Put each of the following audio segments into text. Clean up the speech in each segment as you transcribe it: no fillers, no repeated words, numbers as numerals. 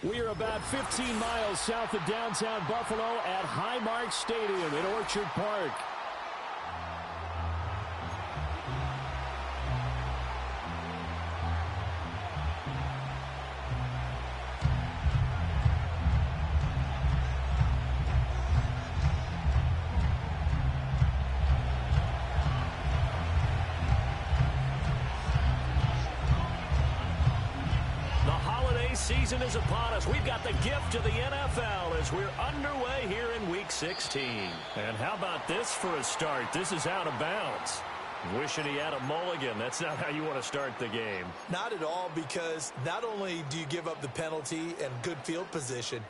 We are about 15 miles south of downtown Buffalo at Highmark Stadium in Orchard Park. Season is upon us. We've got the gift of the NFL as we're underway here in Week 16. And how about this for a start? This is out of bounds. Wishing he had a mulligan. That's not how you want to start the game. Not at all, because not only do you give up the penalty and good field position,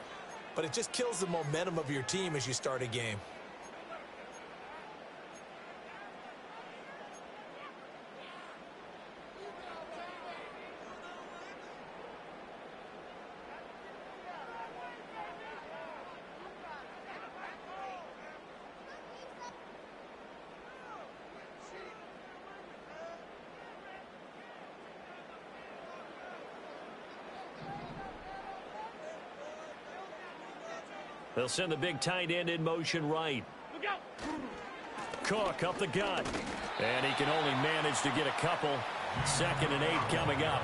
but it just kills the momentum of your team as you start a game. They'll send the big tight end in motion right. Cook up the gut. And he can only manage to get a couple. 2nd and 8 coming up.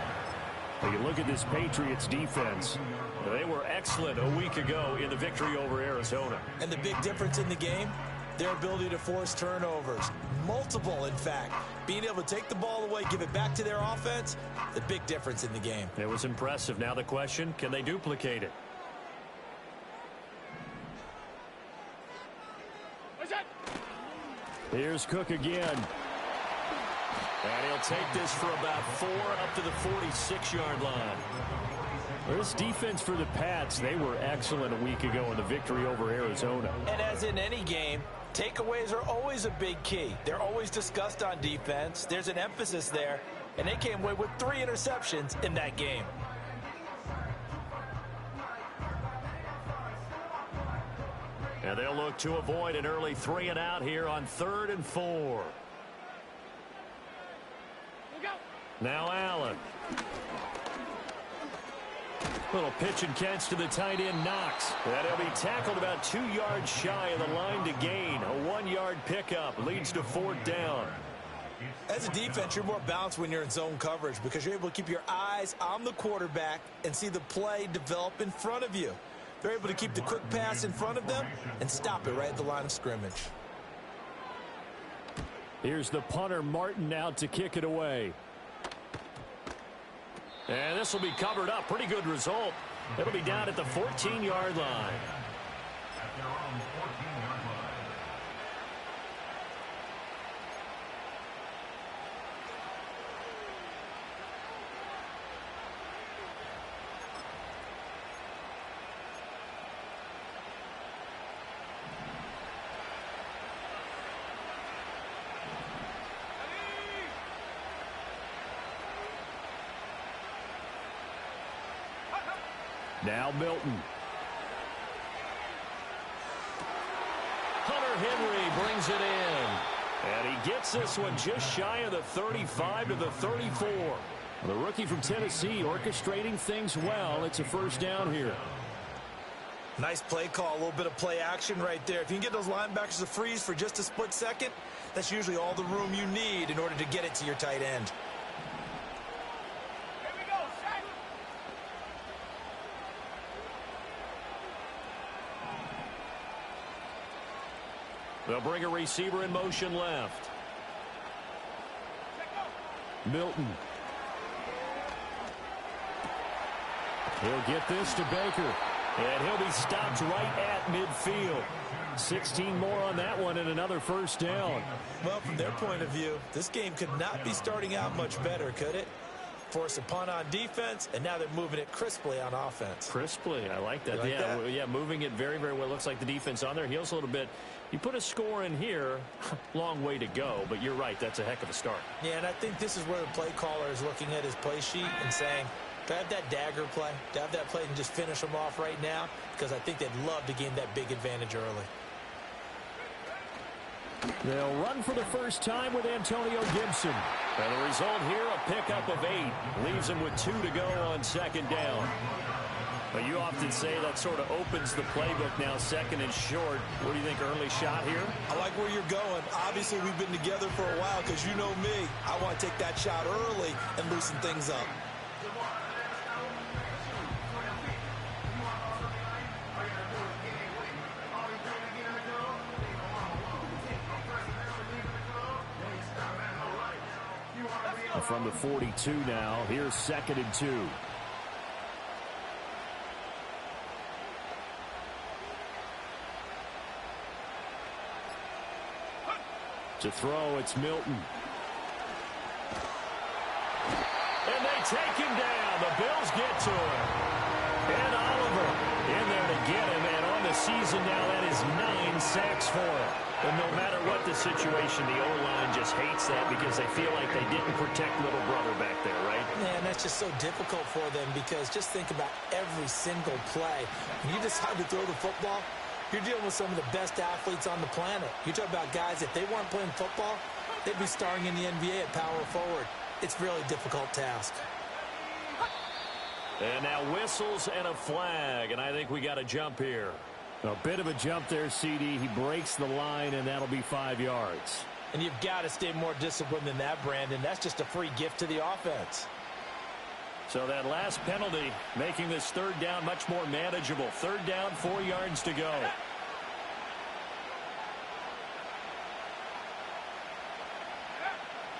You look at this Patriots defense. They were excellent a week ago in the victory over Arizona. And the big difference in the game, their ability to force turnovers. Multiple, in fact. Being able to take the ball away, give it back to their offense, the big difference in the game. It was impressive. Now the question, can they duplicate it? Here's Cook again. And he'll take this for about 4 up to the 46-yard line. This defense for the Pats, they were excellent a week ago in the victory over Arizona. And as in any game, takeaways are always a big key. They're always discussed on defense. There's an emphasis there. And they came away with 3 interceptions in that game. And they'll look to avoid an early 3 and out here on 3rd and 4. Now Allen. Little pitch and catch to the tight end Knox. And he'll be tackled about 2 yards shy of the line to gain. A 1-yard pickup leads to 4th down. As a defense, you're more balanced when you're in zone coverage because you're able to keep your eyes on the quarterback and see the play develop in front of you. They're able to keep the quick pass in front of them and stop it right at the line of scrimmage. Here's the punter, Martin, out to kick it away. And this will be covered up. Pretty good result. It'll be down at the 14-yard line. Now Milton. Hunter Henry brings it in. And he gets this one just shy of the 35 to the 34. The rookie from Tennessee orchestrating things well. It's a 1st down here. Nice play call, a little bit of play action right there. If you can get those linebackers to freeze for just a split second, that's usually all the room you need in order to get it to your tight end. They'll bring a receiver in motion left. Milton. He'll get this to Baker. And he'll be stopped right at midfield. 16 more on that one and another 1st down. Well, from their point of view, this game could not be starting out much better, could it? Force a punt on defense, and now they're moving it crisply on offense. Crisply, I like that. Yeah, moving it very, very well. Looks like the defense on their heels a little bit. You put a score in here, long way to go, but you're right, that's a heck of a start. Yeah, and I think this is where the play caller is looking at his play sheet and saying, do I have that dagger play? Do I have that play and just finish them off right now? Because I think they'd love to gain that big advantage early. They'll run for the first time with Antonio Gibson. And the result here, a pickup of 8. Leaves them with 2 to go on 2nd down. But you often say that sort of opens the playbook now, second and short. What do you think, early shot here? I like where you're going. Obviously, we've been together for a while because you know me. I want to take that shot early and loosen things up. From the 42 now, here's 2nd and 2. To throw, it's Milton. And they take him down. The Bills get to him. And Oliver in there to get him. And on the season now, that is 9 sacks for him. And no matter what the situation, the O-line just hates that because they feel like they didn't protect little brother back there, right? Man, that's just so difficult for them because just think about every single play. When you decide to throw the football, you're dealing with some of the best athletes on the planet. You talk about guys, if they weren't playing football, they'd be starring in the NBA at power forward. It's a really difficult task. And now whistles and a flag, and I think we got a jump here. A bit of a jump there, CD. He breaks the line, and that'll be 5 yards. And you've got to stay more disciplined than that, Brandon. That's just a free gift to the offense. So that last penalty making this 3rd down much more manageable. 3rd down, 4 yards to go.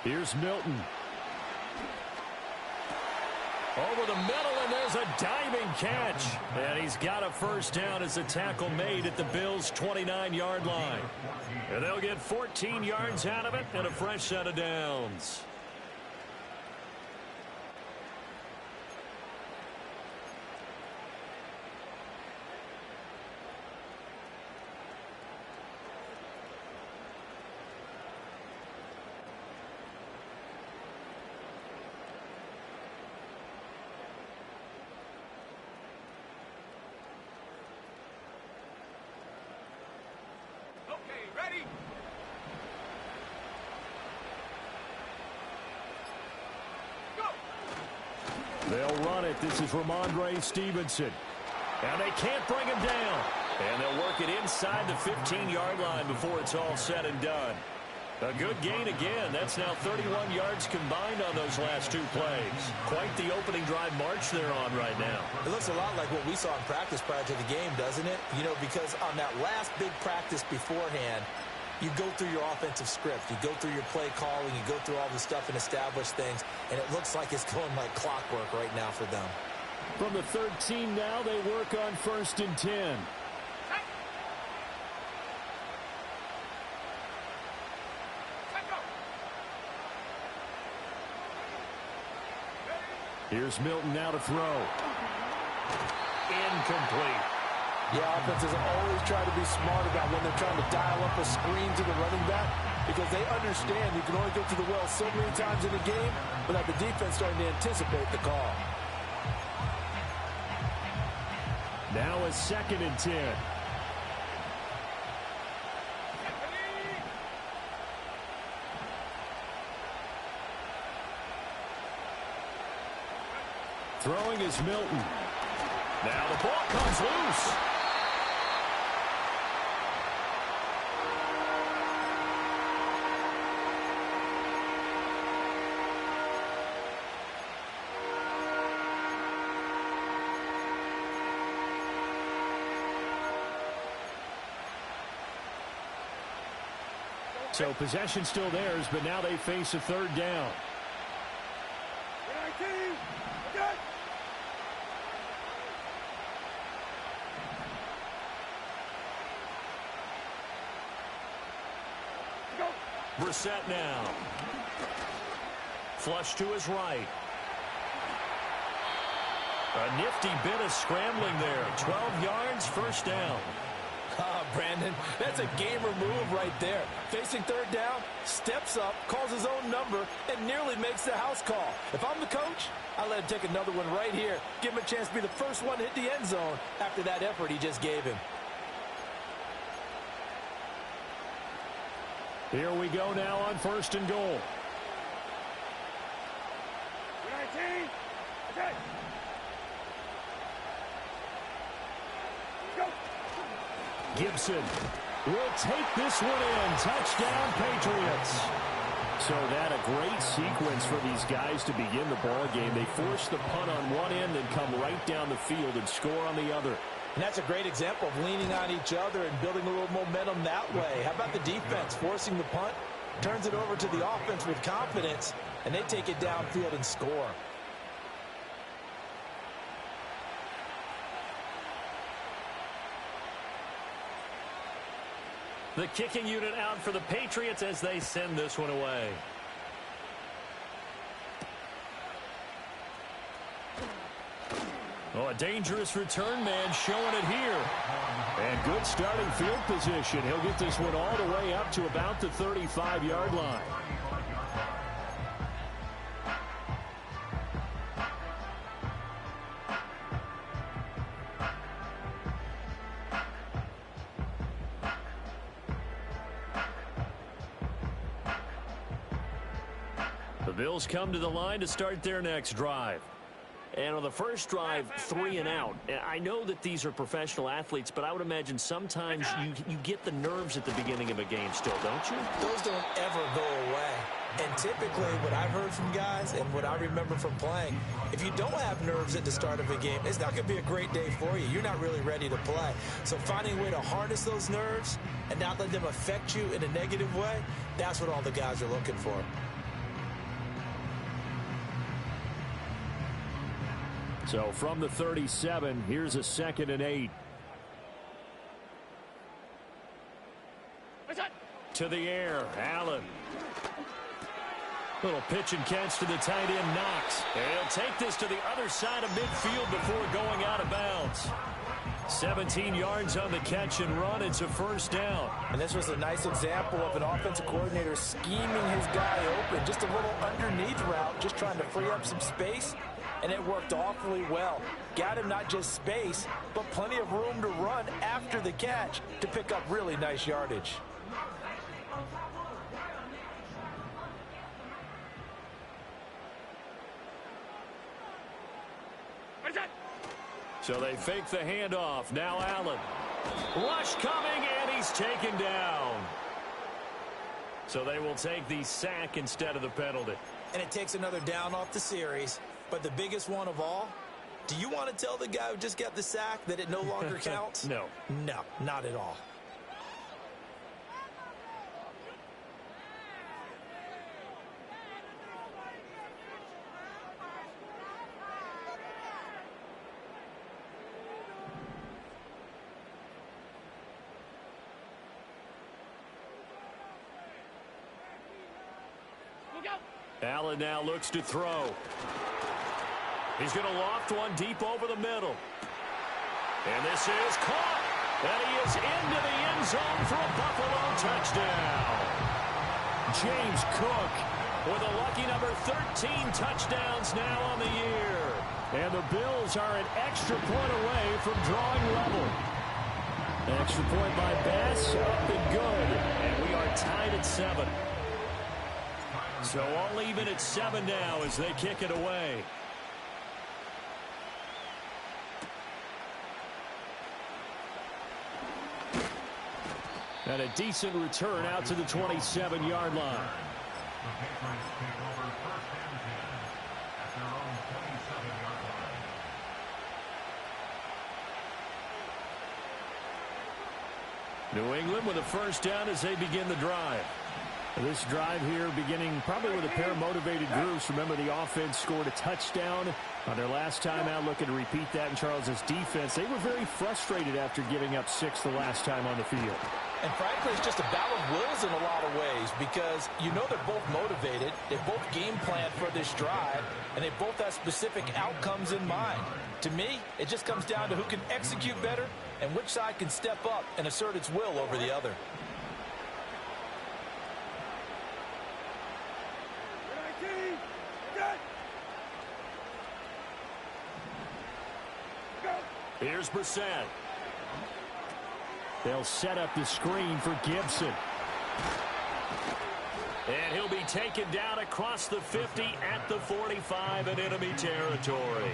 Here's Milton. Over the middle, and there's a diving catch. And he's got a 1st down as the tackle made at the Bills' 29-yard line. And they'll get 14 yards out of it and a fresh set of downs. They'll run it. This is Ramondre Stevenson. And they can't bring him down. And they'll work it inside the 15-yard line before it's all said and done. A good gain again. That's now 31 yards combined on those last 2 plays. Quite the opening drive march they're on right now. It looks a lot like what we saw in practice prior to the game, doesn't it? You know, because on that last big practice beforehand, you go through your offensive script. You go through your play calling. You go through all the stuff and establish things. And it looks like it's going like clockwork right now for them. From the 13 now, they work on 1st and 10. Here's Milton now to throw. Incomplete. Yeah, offenses always try to be smart about when they're trying to dial up a screen to the running back because they understand you can only go to the well so many times in a game without the defense starting to anticipate the call. Now a 2nd and 10. Throwing is Milton. Now the ball comes loose. So possession still theirs, but now they face a 3rd down. Brissett now. Flush to his right. A nifty bit of scrambling there. 12 yards, 1st down. Brandon, that's a gamer move right there. Facing 3rd down, steps up, calls his own number, and nearly makes the house call. If I'm the coach, I let him take another one right here. Give him a chance to be the first one to hit the end zone after that effort he just gave him. Here we go now on 1st and goal. Gibson will take this one in. Touchdown, Patriots. So that a great sequence for these guys to begin the ball game. They force the punt on one end and come right down the field and score on the other. And that's a great example of leaning on each other and building a little momentum that way. How about the defense forcing the punt, turns it over to the offense with confidence, and they take it downfield and score. The kicking unit out for the Patriots as they send this one away. Oh, a dangerous return man showing it here. And good starting field position. He'll get this one all the way up to about the 35-yard line. The Bills come to the line to start their next drive. And on the first drive, 3 and out. I know that these are professional athletes, but I would imagine sometimes you get the nerves at the beginning of a game still, don't you? Those don't ever go away. And typically what I've heard from guys and what I remember from playing, if you don't have nerves at the start of a game, it's not going to be a great day for you. You're not really ready to play. So finding a way to harness those nerves and not let them affect you in a negative way, that's what all the guys are looking for. So from the 37, here's a 2nd and 8. To the air, Allen. Little pitch and catch to the tight end, Knox. And he'll take this to the other side of midfield before going out of bounds. 17 yards on the catch and run. It's a first down. And this was a nice example of an offensive coordinator scheming his guy open. Just a little underneath route, just trying to free up some space. And it worked awfully well. Got him not just space, but plenty of room to run after the catch to pick up really nice yardage. So they fake the handoff. Now Allen. Rush coming, and he's taken down. So they will take the sack instead of the penalty. And it takes another down off the series. But the biggest one of all, do you want to tell the guy who just got the sack that it no longer counts? No. No, not at all. Allen now looks to throw. He's going to loft one deep over the middle. And this is caught. And he is into the end zone for a Buffalo touchdown. James Cook with a lucky number 13 touchdowns now on the year. And the Bills are an extra point away from drawing level. Extra point by Bass, up and good. And we are tied at 7. So all even at 7 now as they kick it away. And a decent return out to the 27-yard line. New England with a first down as they begin the drive. This drive here beginning probably with a pair of motivated groups. Remember, the offense scored a touchdown on their last time out. Looking to repeat that in Charles's defense. They were very frustrated after giving up 6 the last time on the field. And frankly, it's just a battle of wills in a lot of ways because you know they're both motivated. They both game plan for this drive, and they both have specific outcomes in mind. To me, it just comes down to who can execute better and which side can step up and assert its will over the other. Here's Brissett. They'll set up the screen for Gibson. And he'll be taken down across the 50 at the 45 in enemy territory.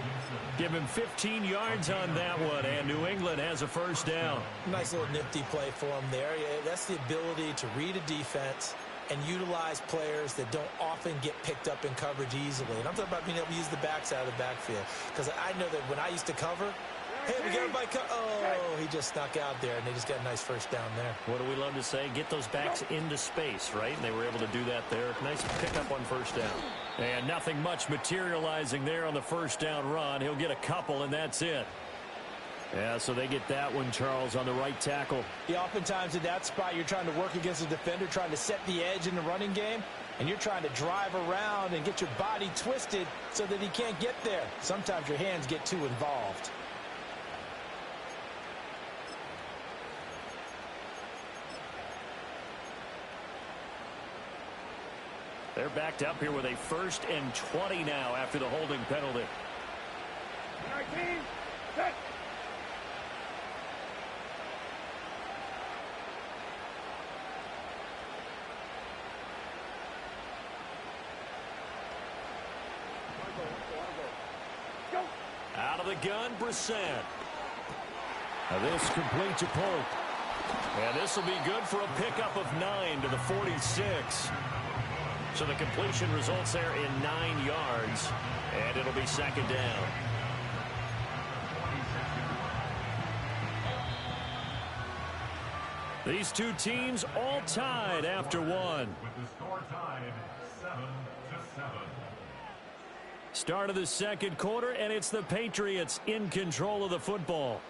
Give him 15 yards on that one, and New England has a first down. Nice little nifty play for him there. Yeah, that's the ability to read a defense and utilize players that don't often get picked up in coverage easily. And I'm talking about being able to use the backs out of the backfield. Because I know that when I used to cover, hey, we got everybody oh, he just snuck out there, and they just got a nice first down there. What do we love to say? Get those backs into space, right? And they were able to do that there. Nice pickup on first down. And nothing much materializing there on the first down run. He'll get a couple, and that's it. Yeah, so they get that one, Charles, on the right tackle. Yeah, oftentimes in that spot, you're trying to work against a defender, trying to set the edge in the running game, and you're trying to drive around and get your body twisted so that he can't get there. Sometimes your hands get too involved. They're backed up here with a 1st and 20 now after the holding penalty. 19, set. Out of the gun, Brissett. Now this complete to Polk. And this will be good for a pickup of 9 to the 46. So the completion results there in 9 yards. And it'll be 2nd down. These two teams all tied after one. With the score tied 7-7. Start of the second quarter, and it's the Patriots in control of the football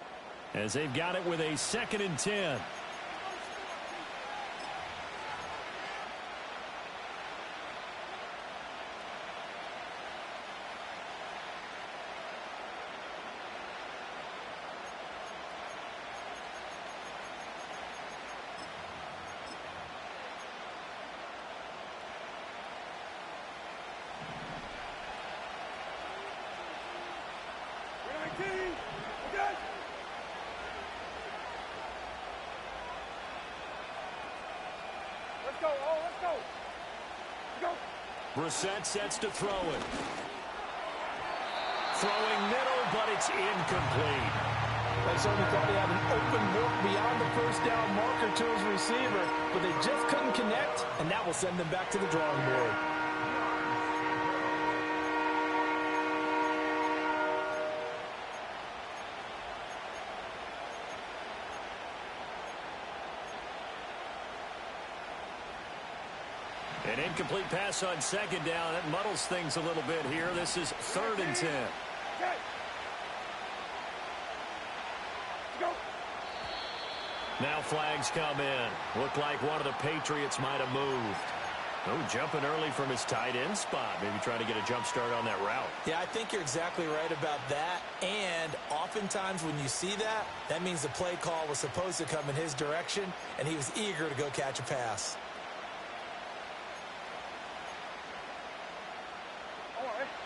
as they've got it with a 2nd and 10. Brissett sets to throw it. Throwing middle, but it's incomplete. They certainly thought he had an open look beyond the first down marker to his receiver, but they just couldn't connect, and that will send them back to the drawing board. An incomplete pass on 2nd down. That muddles things a little bit here. This is 3rd and 10. Now flags come in. Looked like one of the Patriots might have moved. Oh, jumping early from his tight end spot. Maybe trying to get a jump start on that route. Yeah, I think you're exactly right about that. And oftentimes when you see that, that means the play call was supposed to come in his direction, and he was eager to go catch a pass.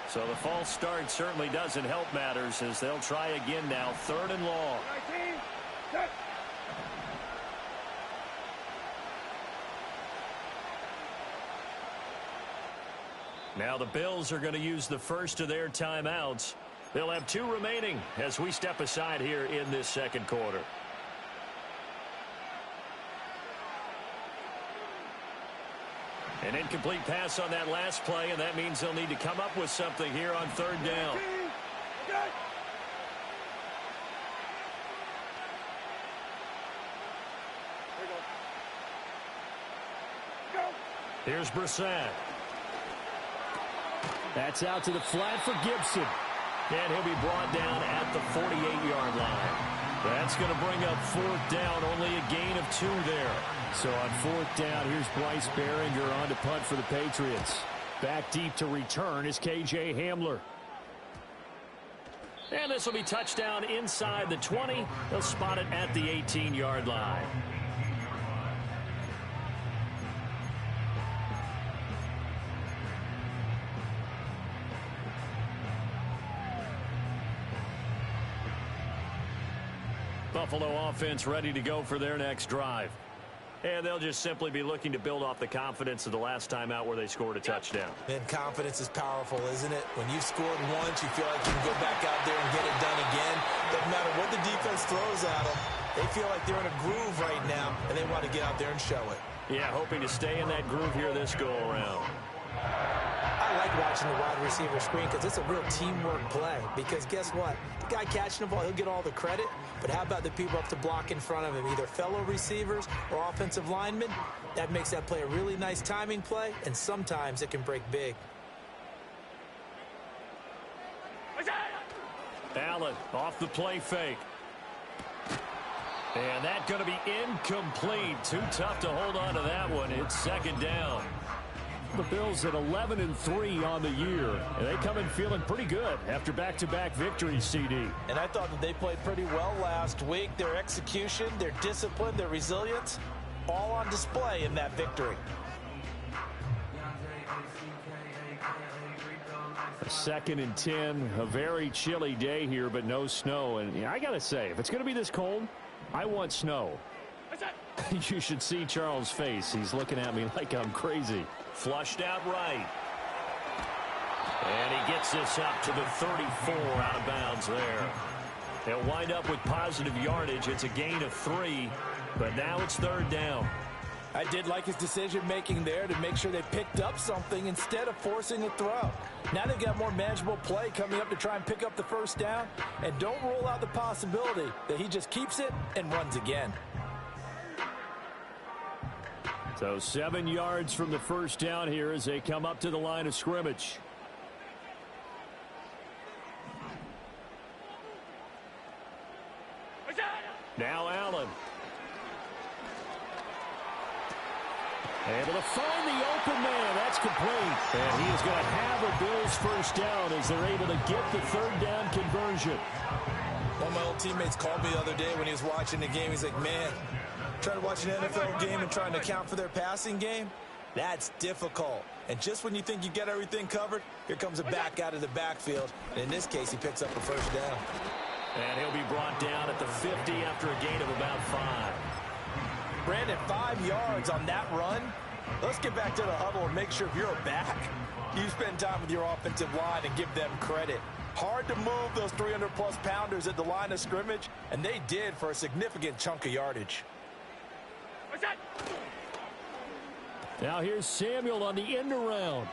So the false start certainly doesn't help matters as they'll try again now. 3rd and long. 19, set. Now the Bills are going to use the first of their timeouts. They'll have 2 remaining as we step aside here in this second quarter. An incomplete pass on that last play, and that means they'll need to come up with something here on 3rd down. Here's Brissett. That's out to the flat for Gibson. And he'll be brought down at the 48-yard line. That's going to bring up 4th down, only a gain of 2 there. So on 4th down, here's Bryce Behringer on to punt for the Patriots. Back deep to return is K.J. Hamler. And this will be touchdown inside the 20. They'll spot it at the 18-yard line. Buffalo offense ready to go for their next drive. And they'll just simply be looking to build off the confidence of the last time out where they scored a touchdown. And confidence is powerful, isn't it? When you've scored once, you feel like you can go back out there and get it done again. Doesn't matter what the defense throws at them. They feel like they're in a groove right now, and they want to get out there and show it. Yeah, hoping to stay in that groove here this go-around. I like watching the wide receiver screen because it's a real teamwork play. Because guess what? The guy catching the ball, he'll get all the credit. But how about the people up to block in front of him, either fellow receivers or offensive linemen? That makes that play a really nice timing play, and sometimes it can break big. Allen off the play fake. And that's going to be incomplete. Too tough to hold on to that one. It's second down. The Bills at 11-3 on the year, and they come in feeling pretty good after back-to-back victories, CD. And I thought that they played pretty well last week. Their execution, their discipline, their resilience, all on display in that victory. A 2nd and 10, a very chilly day here, but no snow. And I got to say, if it's going to be this cold, I want snow. You should see Charles' face. He's looking at me like I'm crazy. Flushed out right. And he gets this up to the 34 out of bounds there. They'll wind up with positive yardage. It's a gain of 3, but now it's third down. I did like his decision-making there to make sure they picked up something instead of forcing a throw. Now they've got more manageable play coming up to try and pick up the first down. And don't rule out the possibility that he just keeps it and runs again. So 7 yards from the first down here as they come up to the line of scrimmage. Now Allen. Able to find the open man. That's complete. And he is going to have a Bills first down as they're able to get the third down conversion. One of my old teammates called me the other day when he was watching the game. He's like, man, trying to watch an NFL game and trying to account for their passing game, that's difficult. And just when you think you get everything covered, here comes a back out of the backfield. And in this case, he picks up a first down. And he'll be brought down at the 50 after a gain of about 5. Brandon, 5 yards on that run. Let's get back to the huddle and make sure if you're a back, you spend time with your offensive line and give them credit. Hard to move those 300-plus pounders at the line of scrimmage, and they did for a significant chunk of yardage. Now here's Samuel on the end around.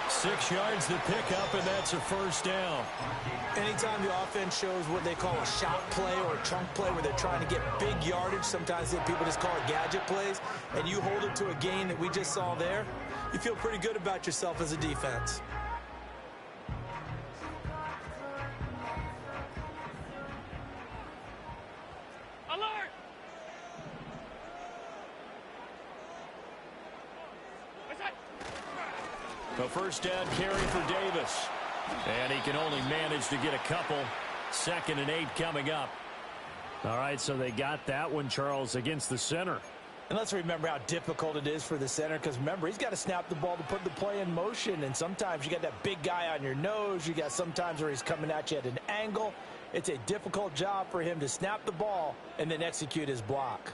6 yards to pick up, and that's a first down. Anytime the offense shows what they call a shot play or a chunk play where they're trying to get big yardage, sometimes people just call it gadget plays, and you hold it to a gain that we just saw there, you feel pretty good about yourself as a defense. Alert! The first down carry for Davis. And he can only manage to get a couple. 2nd and 8 coming up. All right, so they got that one, Charles, against the center. And let's remember how difficult it is for the center, because remember, he's got to snap the ball to put the play in motion, and sometimes you got that big guy on your nose. You got sometimes where he's coming at you at an angle. It's a difficult job for him to snap the ball and then execute his block.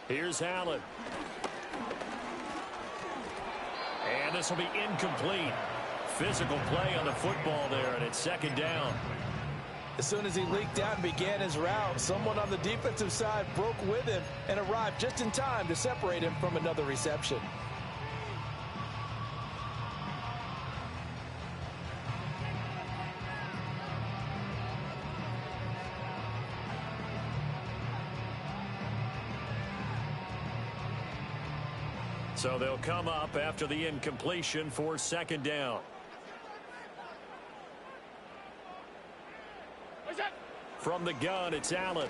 Here's Allen. And this will be incomplete. Physical play on the football there, and it's 2nd down. As soon as he leaked out and began his route, someone on the defensive side broke with him and arrived just in time to separate him from another reception. So they'll come up after the incompletion for 2nd down. From the gun, it's Allen.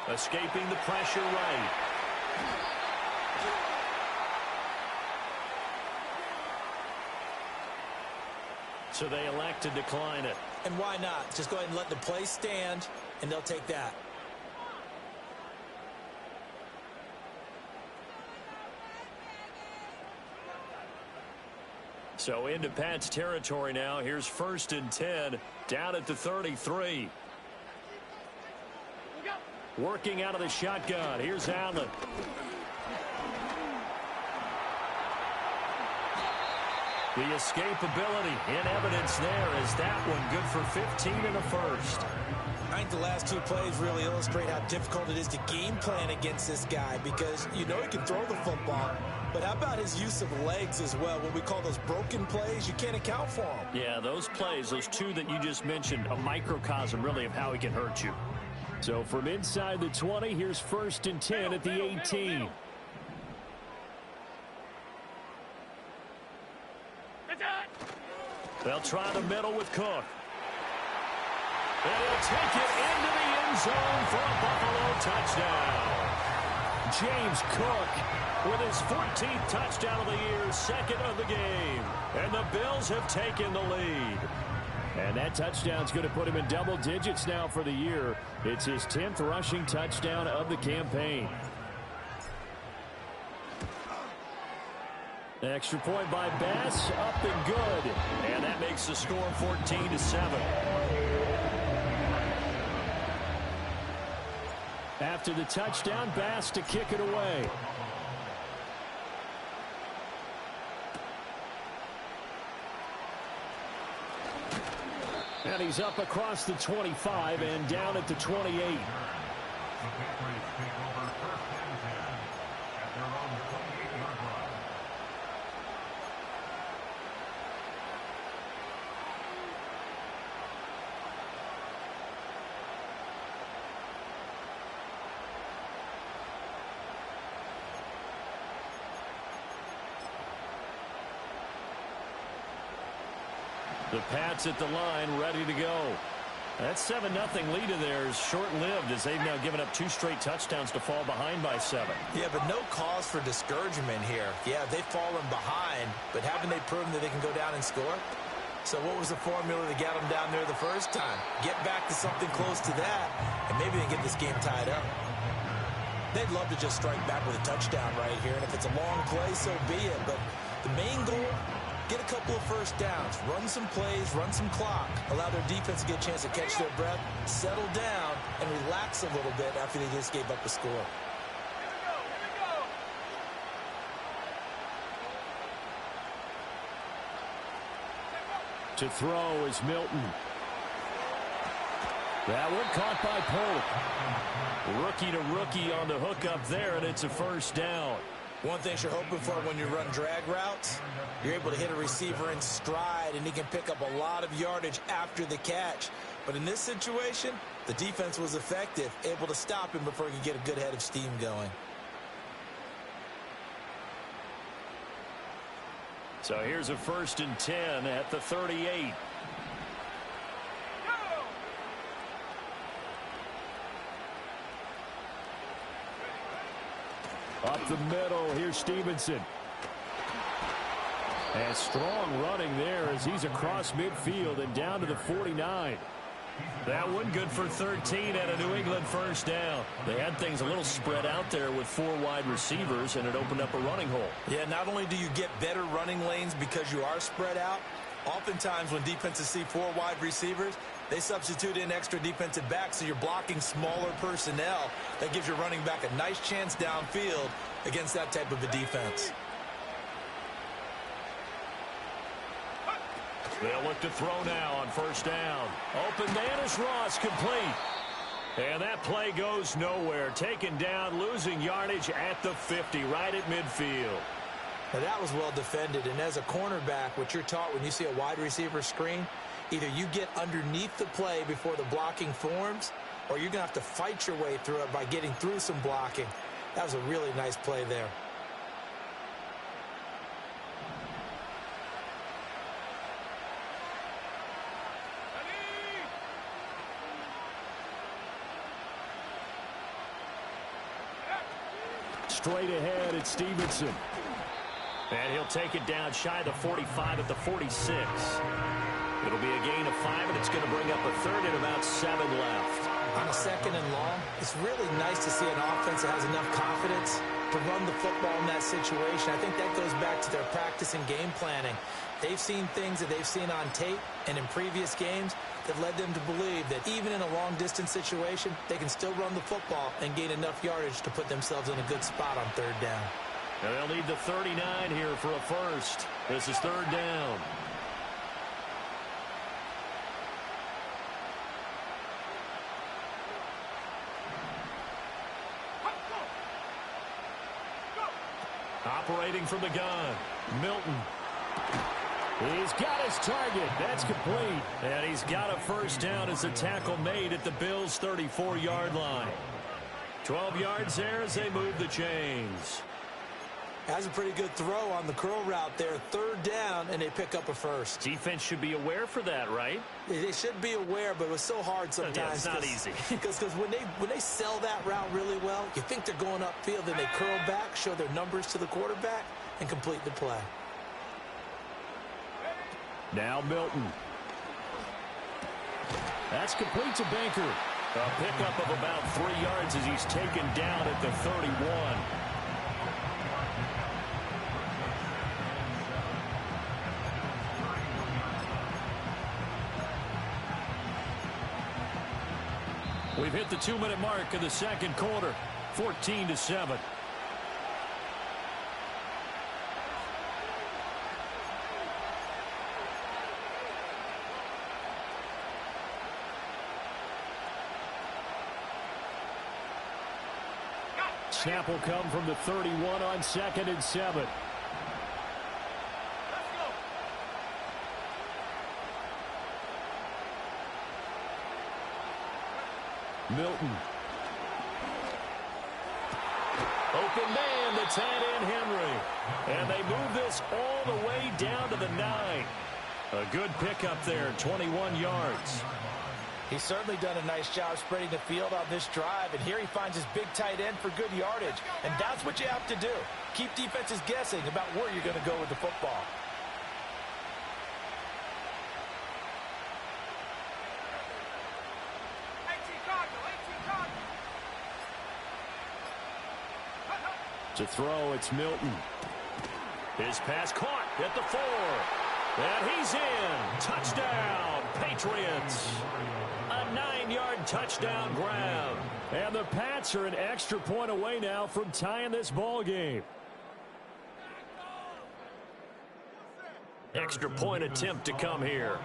Escaping the pressure right. So they elect to decline it. And why not? Just go ahead and let the play stand, and they'll take that. So into Pat's territory now. Here's 1st and 10 down at the 33. Working out of the shotgun. Here's Allen. The escapability in evidence there as that one good for 15 and a first. I think the last 2 plays really illustrate how difficult it is to game plan against this guy because you know he can throw the football, but how about his use of legs as well? What we call those broken plays, you can't account for them. Yeah, those plays, those 2 that you just mentioned, a microcosm really of how he can hurt you. So from inside the 20, here's 1st and 10 at the 18. They'll try the middle with Cook. And he'll take it into the end zone for a Buffalo touchdown. James Cook with his 14th touchdown of the year, 2nd of the game. And the Bills have taken the lead. And that touchdown's going to put him in double digits now for the year. It's his 10th rushing touchdown of the campaign. Extra point by Bass, up and good. And that makes the score 14-7. After the touchdown, Bass to kick it away. And he's up across the 25 and down at the 28. The Pats at the line, ready to go. That 7-0 lead of theirs short-lived as they've now given up 2 straight touchdowns to fall behind by 7. Yeah, but no cause for discouragement here. Yeah, they've fallen behind, but haven't they proven that they can go down and score? So what was the formula that got them down there the first time? Get back to something close to that, and maybe they can get this game tied up. They'd love to just strike back with a touchdown right here, and if it's a long play, so be it. But the main goal, get a couple of first downs, run some plays, run some clock, allow their defense to get a chance to catch their breath, settle down, and relax a little bit after they just gave up a score. To throw is Milton. That one caught by Polk. Rookie to rookie on the hook up there, and it's a first down. One thing you're hoping for when you run drag routes, you're able to hit a receiver in stride, and he can pick up a lot of yardage after the catch. But in this situation, the defense was effective, able to stop him before he could get a good head of steam going. So here's a 1st and 10 at the 38. Up the middle, here's Stevenson. And strong running there as he's across midfield and down to the 49. That one good for 13 and a New England first down. They had things a little spread out there with 4 wide receivers, and it opened up a running hole. Yeah, not only do you get better running lanes because you are spread out, oftentimes when defenses see 4 wide receivers, they substitute in extra defensive backs, so you're blocking smaller personnel. That gives your running back a nice chance downfield against that type of a defense. They'll look to throw now on first down. Open man is Ross, complete. And that play goes nowhere. Taken down, losing yardage at the 50, right at midfield. Now that was well defended, and as a cornerback, what you're taught when you see a wide receiver screen, either you get underneath the play before the blocking forms, or you're going to have to fight your way through it by getting through some blocking. That was a really nice play there. Straight ahead, it's Stevenson. And he'll take it down shy of the 45 at the 46. It'll be a gain of 5, and it's going to bring up a third and about 7 left. On a 2nd and long, it's really nice to see an offense that has enough confidence to run the football in that situation. I think that goes back to their practice and game planning. They've seen things that they've seen on tape and in previous games that led them to believe that even in a long-distance situation, they can still run the football and gain enough yardage to put themselves in a good spot on third down. And they'll need the 39 here for a first. This is third down. Operating from the gun, Milton. He's got his target. That's complete. And he's got a first down as a tackle made at the Bills' 34-yard line. 12 yards there as they move the chains. Has a pretty good throw on the curl route there. Third down, and they pick up a first. Defense should be aware for that, right? They should be aware, but it was so hard sometimes. Yeah, it's not easy. Because when they sell that route really well, you think they're going upfield, then they curl back, show their numbers to the quarterback, and complete the play. Now Milton. That's complete to Baker. A pickup of about 3 yards as he's taken down at the 31. We've hit the 2-minute mark of the second quarter, 14-7. Snap will come from the 31 on 2nd and 7. Milton. Open man, the tight end Henry. And they move this all the way down to the 9. A good pickup there, 21 yards. He's certainly done a nice job spreading the field on this drive, and here he finds his big tight end for good yardage. And that's what you have to do. Keep defenses guessing about where you're going to go with the football. To throw, it's Milton. His pass caught at the 4. And he's in. Touchdown, Patriots. A 9-yard touchdown grab. And the Pats are an extra point away now from tying this ball game. Extra point attempt to come here.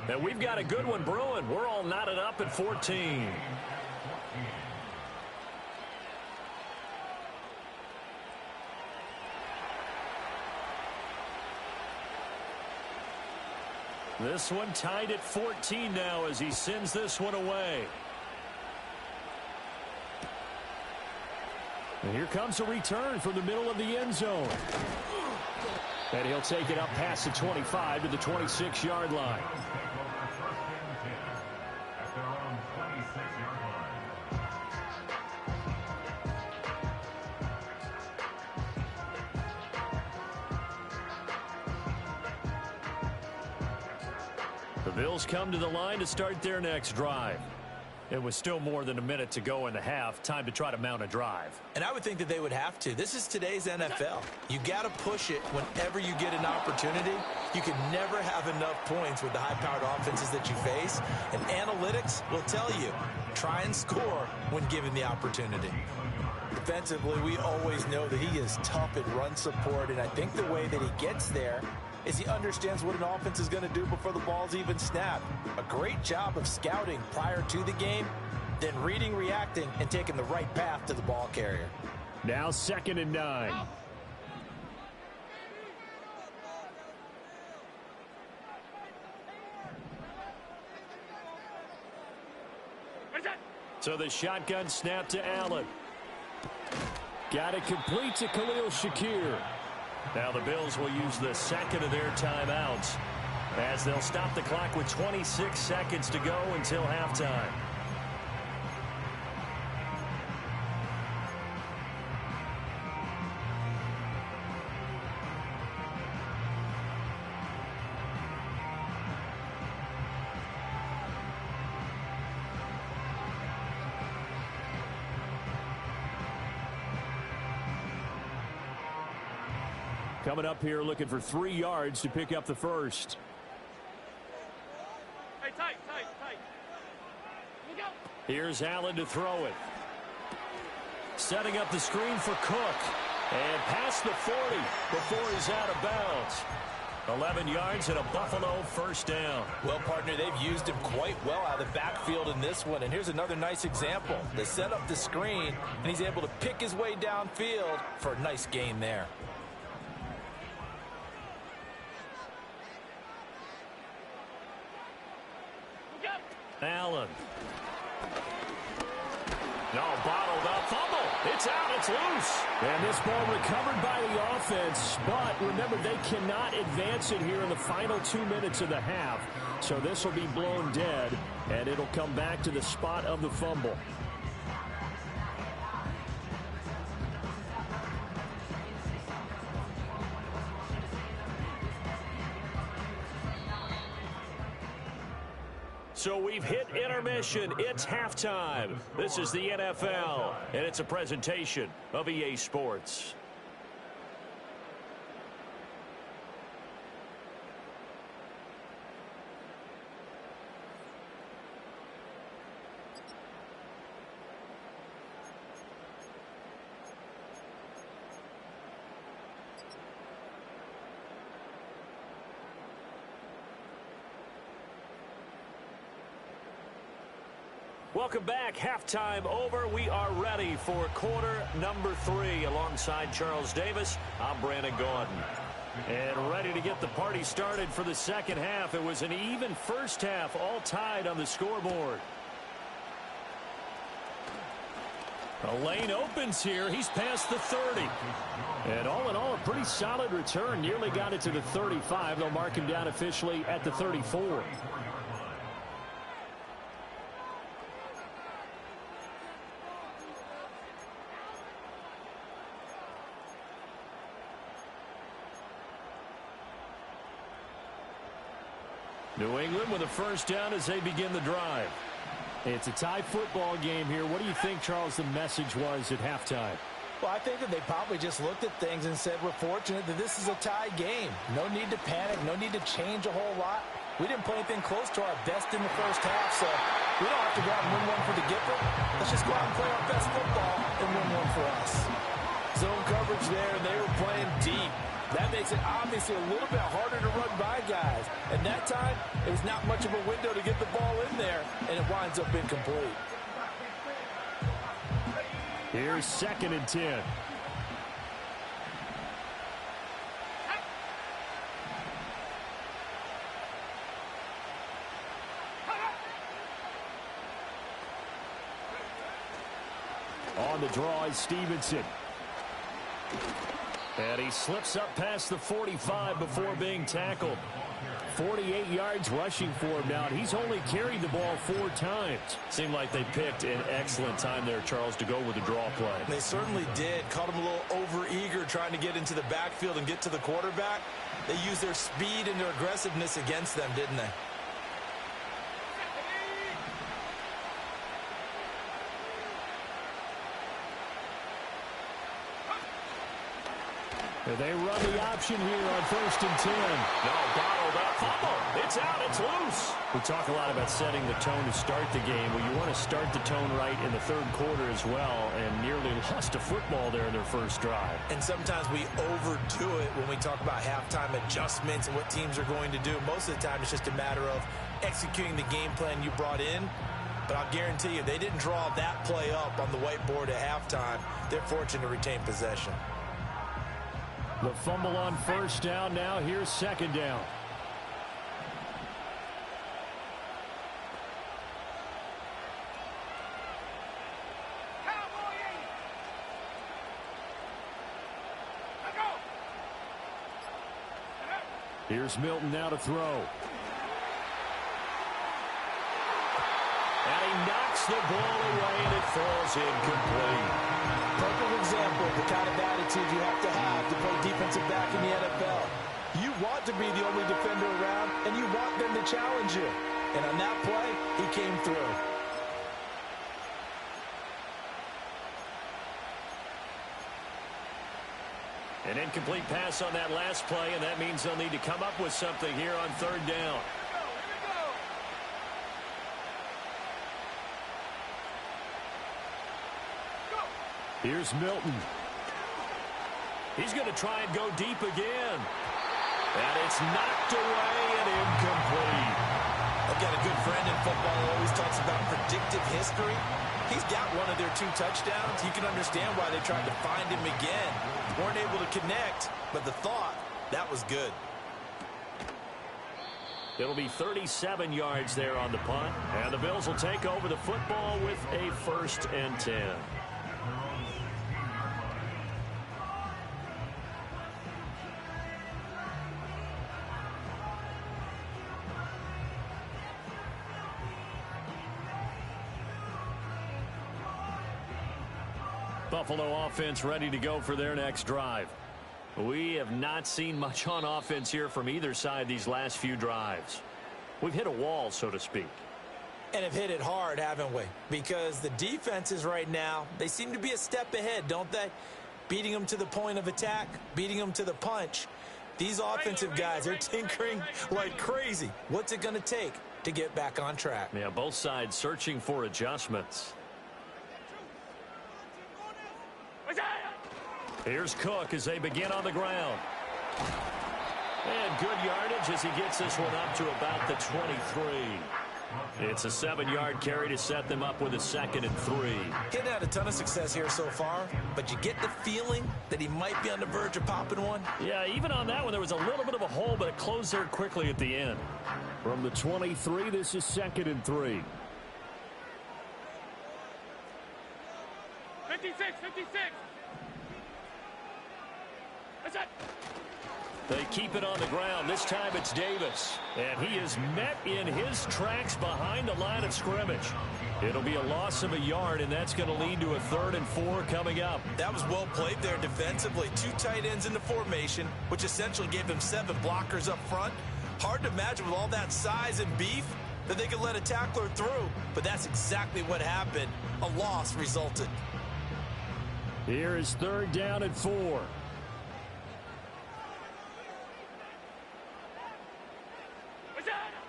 And we've got a good one brewing. We're all knotted up at 14. This one tied at 14 now as he sends this one away. And here comes a return from the middle of the end zone. And he'll take it up past the 25 to the 26-yard line. The Bills come to the line to start their next drive. It was still more than a minute to go in the half. Time to try to mount a drive. And I would think that they would have to. This is today's NFL. You got to push it whenever you get an opportunity. You can never have enough points with the high-powered offenses that you face. And analytics will tell you, try and score when given the opportunity. Defensively, we always know that he is tough at run support, and I think the way that he gets there is he understands what an offense is going to do before the ball's even snapped. A great job of scouting prior to the game, then reading, reacting, and taking the right path to the ball carrier. Now 2nd and 9. So the shotgun snap to Allen. Got it complete to Khalil Shakir. Now the Bills will use the second of their timeouts as they'll stop the clock with 26 seconds to go until halftime. Coming up here looking for 3 yards to pick up the first. Hey, tight. Look out. Here's Allen to throw it. Setting up the screen for Cook. And past the 40 before he's out of bounds. 11 yards and a Buffalo first down. Well, partner, they've used him quite well out of the backfield in this one. And here's another nice example. They set up the screen, and he's able to pick his way downfield for a nice gain there. Look out. Allen. No, bottled up. Fumble. It's out. It's loose. And this ball recovered by the offense. But remember, they cannot advance it here in the final 2 minutes of the half. So this will be blown dead, and it'll come back to the spot of the fumble. So we've hit intermission. It's halftime. This is the NFL, and it's a presentation of EA Sports. Welcome back. Halftime over. We are ready for quarter number 3. Alongside Charles Davis, I'm Brandon Gaudin. And ready to get the party started for the second half. It was an even first half, all tied on the scoreboard. A lane opens here. He's past the 30. And all in all, a pretty solid return. Nearly got it to the 35. They'll mark him down officially at the 34. New England with a first down as they begin the drive. It's a tie football game here. What do you think, Charles, the message was at halftime? Well, I think that they probably just looked at things and said, we're fortunate that this is a tie game. No need to panic. No need to change a whole lot. We didn't play anything close to our best in the first half, so we don't have to go out and win one for the Gipper. Let's just go out and play our best football and win one for us. Zone coverage there, and they were playing deep. That makes it obviously a little bit harder to run by guys. And that time, it was not much of a window to get the ball in there, and it winds up incomplete. Here's 2nd and 10. On the draw is Stevenson. And he slips up past the 45 before being tackled. 48 yards rushing for him now, and he's only carried the ball 4 times. Seemed like they picked an excellent time there, Charles, to go with the draw play. They certainly did. Caught him a little over-eager trying to get into the backfield and get to the quarterback. They used their speed and their aggressiveness against them, didn't they? They run the option here on 1st and 10. No, bottled up. Fumble. It's out. It's loose. We talk a lot about setting the tone to start the game. Well, you want to start the tone right in the 3rd quarter as well, and nearly lost a football there in their first drive. And sometimes we overdo it when we talk about halftime adjustments and what teams are going to do. Most of the time, it's just a matter of executing the game plan you brought in. But I'll guarantee you, they didn't draw that play up on the whiteboard at halftime. They're fortunate to retain possession. The fumble on 1st down. Now here's 2nd down. Here's Milton now to throw. And he knocks the ball away, and it falls incomplete. Perfect example of the kind of attitude you have to play defensive back in the NFL. You want to be the only defender around, and you want them to challenge you. And on that play, he came through. An incomplete pass on that last play, and that means they'll need to come up with something here on third down. Here's Milton. He's going to try and go deep again. And it's knocked away and incomplete. I've got a good friend in football who always talks about predictive history. He's got one of their 2 touchdowns. You can understand why they tried to find him again. Weren't able to connect, but the thought, that was good. It'll be 37 yards there on the punt. And the Bills will take over the football with a 1st and 10. Buffalo offense ready to go for their next drive. We have not seen much on offense here from either side these last few drives. We've hit a wall, so to speak. And have hit it hard, haven't we? Because the defenses right now, they seem to be a step ahead, don't they? Beating them to the point of attack, beating them to the punch. These offensive guys are tinkering like crazy. What's it going to take to get back on track? Yeah, both sides searching for adjustments. Here's Cook as they begin on the ground. And good yardage as he gets this one up to about the 23. It's a 7-yard carry to set them up with a 2nd and 3. He's had a ton of success here so far, but you get the feeling that he might be on the verge of popping one. Yeah, even on that one, there was a little bit of a hole, but it closed there quickly at the end. From the 23, this is 2nd and 3. 56, 56. They keep it on the ground. This time it's Davis. And he is met in his tracks behind the line of scrimmage. It'll be a loss of a yard, and that's going to lead to a 3rd and 4 coming up. That was well played there defensively. 2 tight ends in the formation, which essentially gave them 7 blockers up front. Hard to imagine with all that size and beef that they could let a tackler through. But that's exactly what happened. A loss resulted. Here is 3rd down and 4.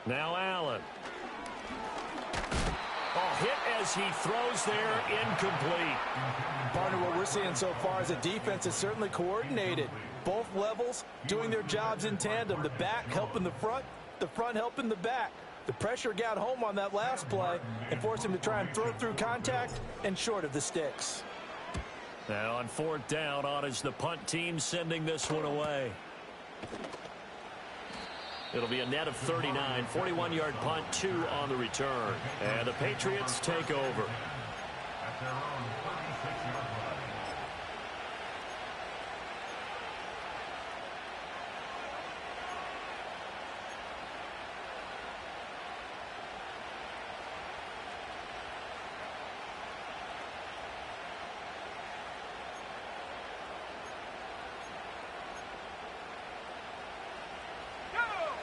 Now Allen. Hit as he throws there, incomplete. Partner, what we're seeing so far is the defense is certainly coordinated. Both levels doing their jobs in tandem. The back helping the front helping the back. The pressure got home on that last play and forced him to try and throw through contact and short of the sticks. Now on 4th down, on is the punt team sending this one away. It'll be a net of 39, 41-yard punt, 2 on the return. And the Patriots take over.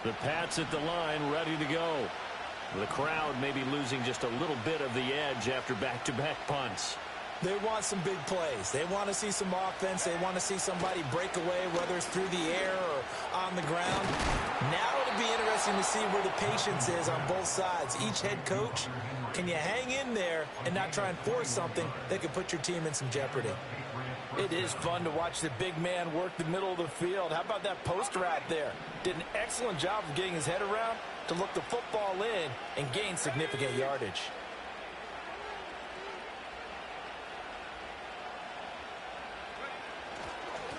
The Pats at the line, ready to go. The crowd may be losing just a little bit of the edge after back-to-back punts. They want some big plays. They want to see some offense. They want to see somebody break away, whether it's through the air or on the ground. Now it'll be interesting to see where the patience is on both sides. Each head coach, can you hang in there and not try and force something that could put your team in some jeopardy? It is fun to watch the big man work the middle of the field. How about that post route there? Did an excellent job of getting his head around to look the football in and gain significant yardage.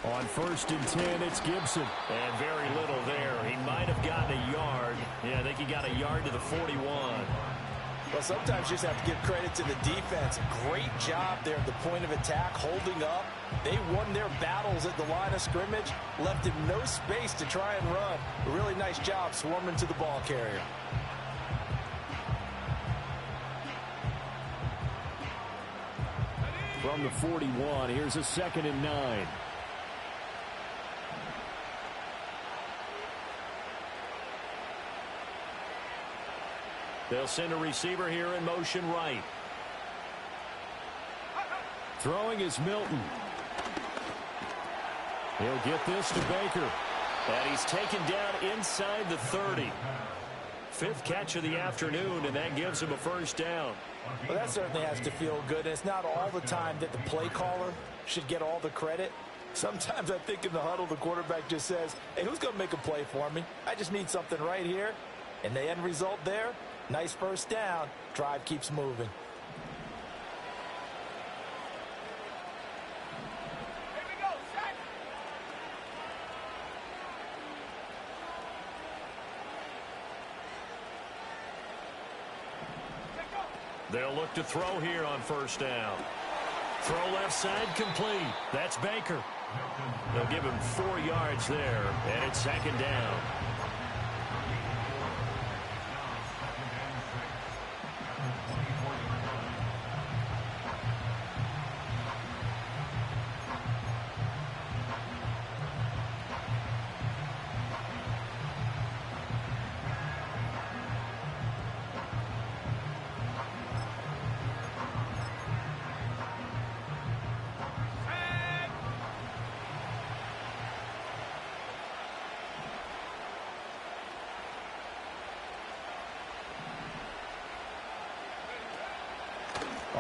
On 1st and 10, it's Gibson. And very little there. He might have gotten a yard. Yeah, I think he got a yard to the 41. Well, sometimes you just have to give credit to the defense. Great job there at the point of attack, holding up. They won their battles at the line of scrimmage, left him no space to try and run. A really nice job swarming to the ball carrier. From the 41, here's a 2nd and 9. They'll send a receiver here in motion right. Throwing is Milton. He'll get this to Baker. And he's taken down inside the 30. Fifth catch of the afternoon, and that gives him a first down. Well, that certainly has to feel good. And it's not all the time that the play caller should get all the credit. Sometimes I think in the huddle, the quarterback just says, hey, who's going to make a play for me? I just need something right here. And the end result there, nice first down. Drive keeps moving. They'll look to throw here on first down. Throw left side complete. That's Baker. They'll give him 4 yards there, and it's second down.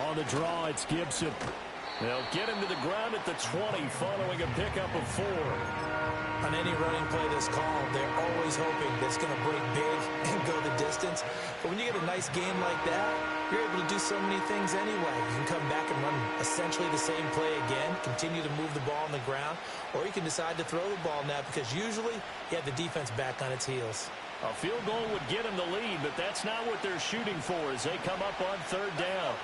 On the draw, it's Gibson. They'll get him to the ground at the 20 following a pickup of 4. On any running play that's called, they're always hoping that it's going to break big and go the distance. But when you get a nice game like that, you're able to do so many things anyway. You can come back and run essentially the same play again, continue to move the ball on the ground, or you can decide to throw the ball now because usually you have the defense back on its heels. A field goal would get them the lead, but that's not what they're shooting for as they come up on third down.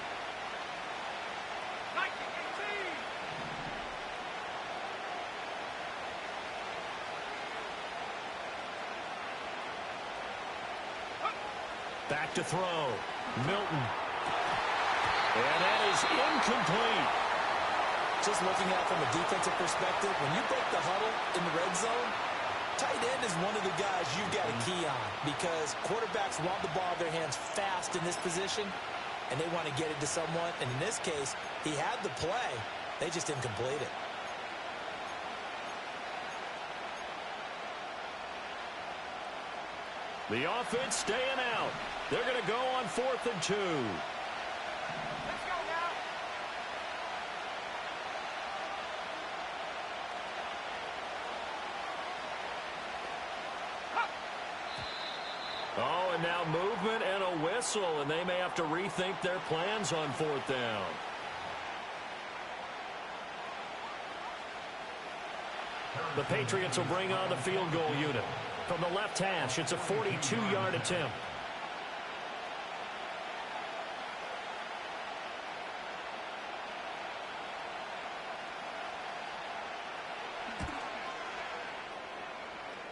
Back to throw. Milton. And that is incomplete. Just looking at it from a defensive perspective, when you break the huddle in the red zone, tight end is one of the guys you've got to key on because quarterbacks want the ball in their hands fast in this position, and they want to get it to someone. And in this case, he had the play. They just didn't complete it. The offense staying out. They're going to go on 4th and 2. Let's go now. Oh, and now movement and a whistle, and they may have to rethink their plans on 4th down. The Patriots will bring on the field goal unit. From the left hash, it's a 42-yard attempt.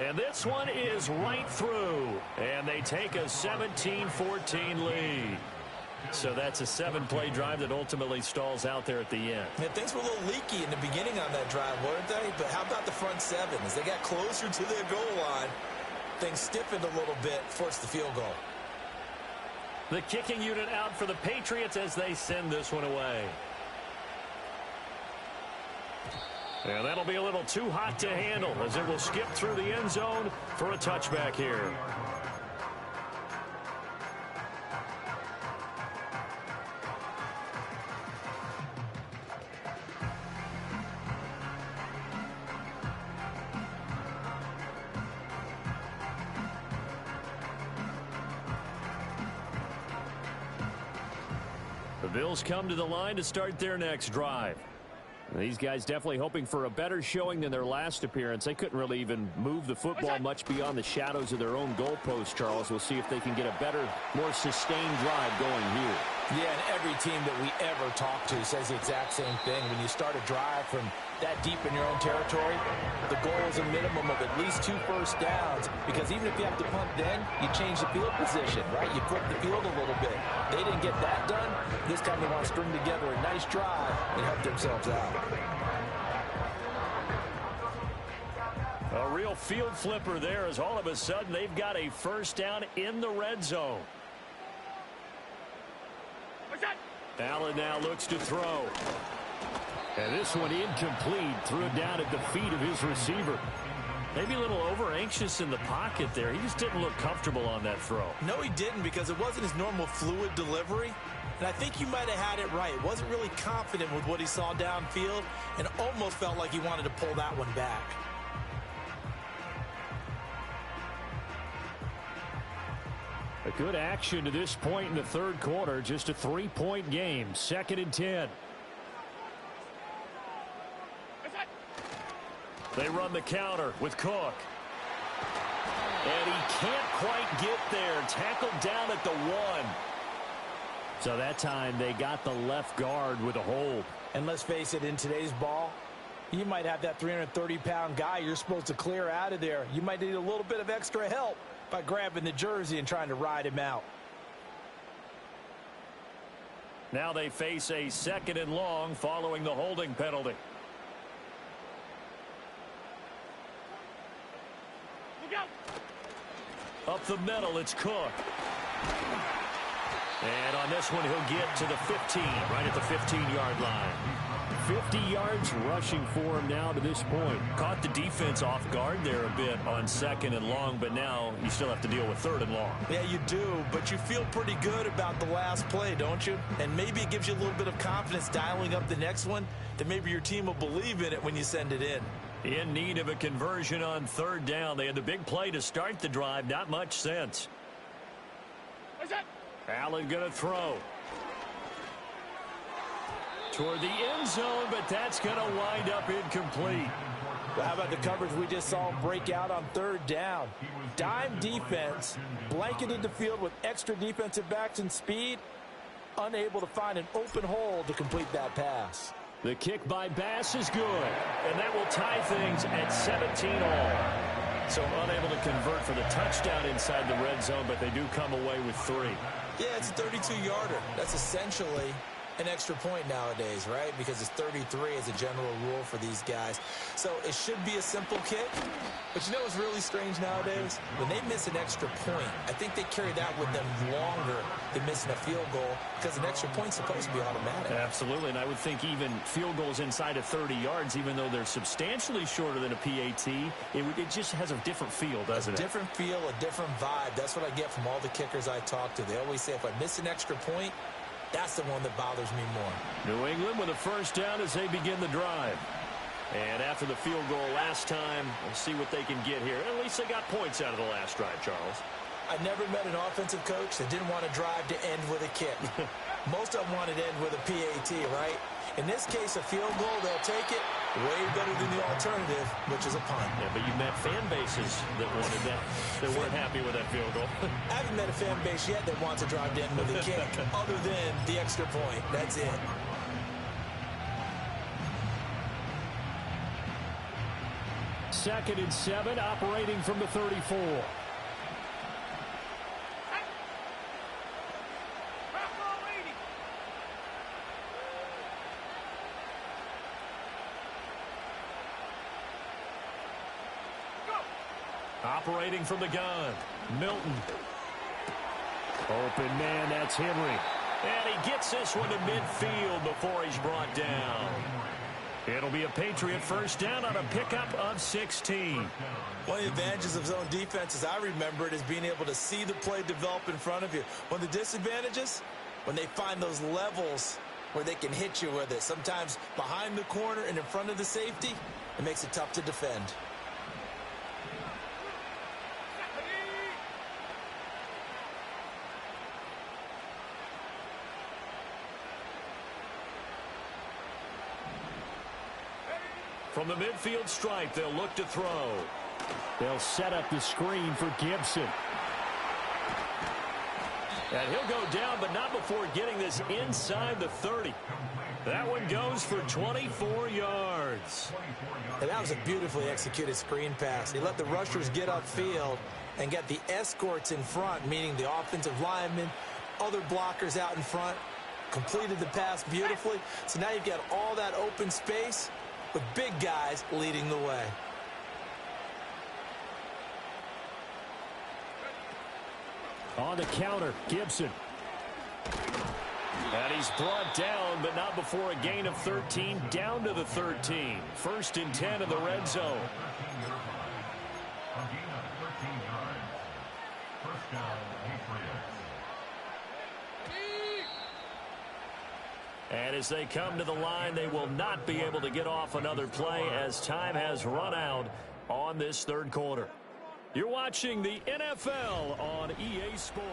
And this one is right through. And they take a 17-14 lead. So that's a 7-play drive that ultimately stalls out there at the end. And things were a little leaky in the beginning on that drive, weren't they? But how about the front 7? As they got closer to their goal line, things stiffened a little bit, forced the field goal. The kicking unit out for the Patriots as they send this one away. And that'll be a little too hot to handle as it will skip through the end zone for a touchback here. The Bills come to the line to start their next drive. These guys definitely hoping for a better showing than their last appearance. They couldn't really even move the football much beyond the shadows of their own goalpost, Charles. We'll see if they can get a better, more sustained drive going here. Yeah, and every team that we ever talk to says the exact same thing. When you start a drive from that deep in your own territory, the goal is a minimum of at least 2 first downs, because even if you have to punt then, you change the field position, right? You flip the field a little bit. They didn't get that done. This time they want to string together a nice drive and help themselves out. A real field flipper there as all of a sudden they've got a first down in the red zone. Allen now looks to throw. And this one incomplete. Threw it down at the feet of his receiver. Maybe a little over-anxious in the pocket there. He just didn't look comfortable on that throw. No, he didn't, because it wasn't his normal fluid delivery. And I think you might have had it right. Wasn't really confident with what he saw downfield and almost felt like he wanted to pull that one back. A good action to this point in the third quarter. Just a 3-point game. 2nd and 10. They run the counter with Cook. And he can't quite get there. Tackled down at the 1. So that time they got the left guard with a hold. And let's face it, in today's ball, you might have that 330-pound guy you're supposed to clear out of there. You might need a little bit of extra help by grabbing the jersey and trying to ride him out. Now they face a 2nd and long following the holding penalty. Up the middle, it's Cook. And on this one, he'll get to the 15, right at the 15-yard line. 50 yards rushing for him now to this point. Caught the defense off guard there a bit on 2nd and long, but now you still have to deal with 3rd and long. Yeah, you do, but you feel pretty good about the last play, don't you? And maybe it gives you a little bit of confidence dialing up the next one, that maybe your team will believe in it when you send it in. In need of a conversion on 3rd down. They had the big play to start the drive. Not much sense. Allen going to throw. Toward the end zone, but that's going to wind up incomplete. Well, how about the coverage we just saw him break out on 3rd down? Dime defense, blanketed the field with extra defensive backs and speed, unable to find an open hole to complete that pass. The kick by Bass is good. And that will tie things at 17-all. So unable to convert for the touchdown inside the red zone, but they do come away with 3. Yeah, it's a 32-yarder. That's essentially an extra point nowadays, right? Because it's 33 as a general rule for these guys. So it should be a simple kick. But you know what's really strange nowadays? When they miss an extra point, I think they carry that with them longer than missing a field goal, because an extra point's supposed to be automatic. Absolutely, and I would think even field goals inside of 30 yards, even though they're substantially shorter than a PAT, it just has a different feel, doesn't it? A different feel, a different vibe. That's what I get from all the kickers I talk to. They always say, if I miss an extra point, that's the one that bothers me more. New England with a 1st down as they begin the drive. And after the field goal last time, we'll see what they can get here. At least they got points out of the last drive, Charles. I never met an offensive coach that didn't want to drive to end with a kick. Most of them wanted to end with a PAT, right? In this case, a field goal, they'll take it. Way better than the alternative, which is a punt. Yeah, but you met fan bases that wanted that. They weren't happy with that field goal. I haven't met a fan base yet that wants to drive to end with a kick, other than the extra point. That's it. Second and 7, operating from the 34. Operating from the gun, Milton. Open man, that's Henry. And he gets this one to midfield before he's brought down. It'll be a Patriot 1st down on a pickup of 16. One of the advantages of zone defense, as I remember it, is being able to see the play develop in front of you. One of the disadvantages, when they find those levels where they can hit you with it, sometimes behind the corner and in front of the safety, it makes it tough to defend. From the midfield stripe, they'll look to throw. They'll set up the screen for Gibson. And he'll go down, but not before getting this inside the 30. That one goes for 24 yards. And that was a beautifully executed screen pass. He let the rushers get upfield and got the escorts in front, meaning the offensive linemen, other blockers out in front, completed the pass beautifully. So now you've got all that open space with big guys leading the way. On the counter, Gibson. And he's brought down, but not before a gain of 13, down to the 13. 1st and 10 in the red zone. And as they come to the line, they will not be able to get off another play as time has run out on this 3rd quarter. You're watching the NFL on EA Sports.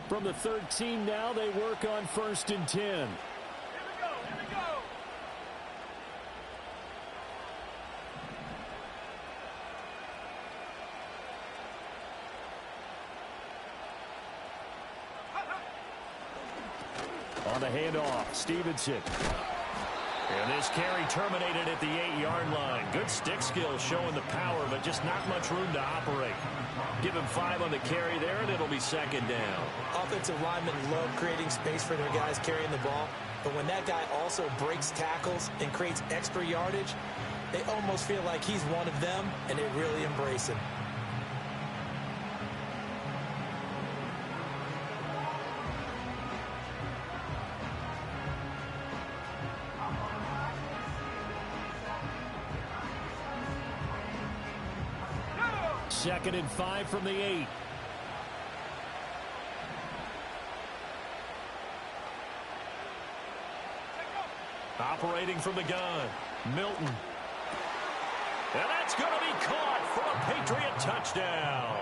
From the 13 now, they work on 1st and 10. Here we go. On the handoff, Stevenson. And this carry terminated at the 8-yard line. Good stick skill showing the power, but just not much room to operate. Give him 5 on the carry there, and it'll be 2nd down. Offensive linemen love creating space for their guys carrying the ball, but when that guy also breaks tackles and creates extra yardage, they almost feel like he's one of them, and they really embrace him. Second and 5 from the 8. Operating from the gun, Milton. And that's going to be caught for a Patriot touchdown.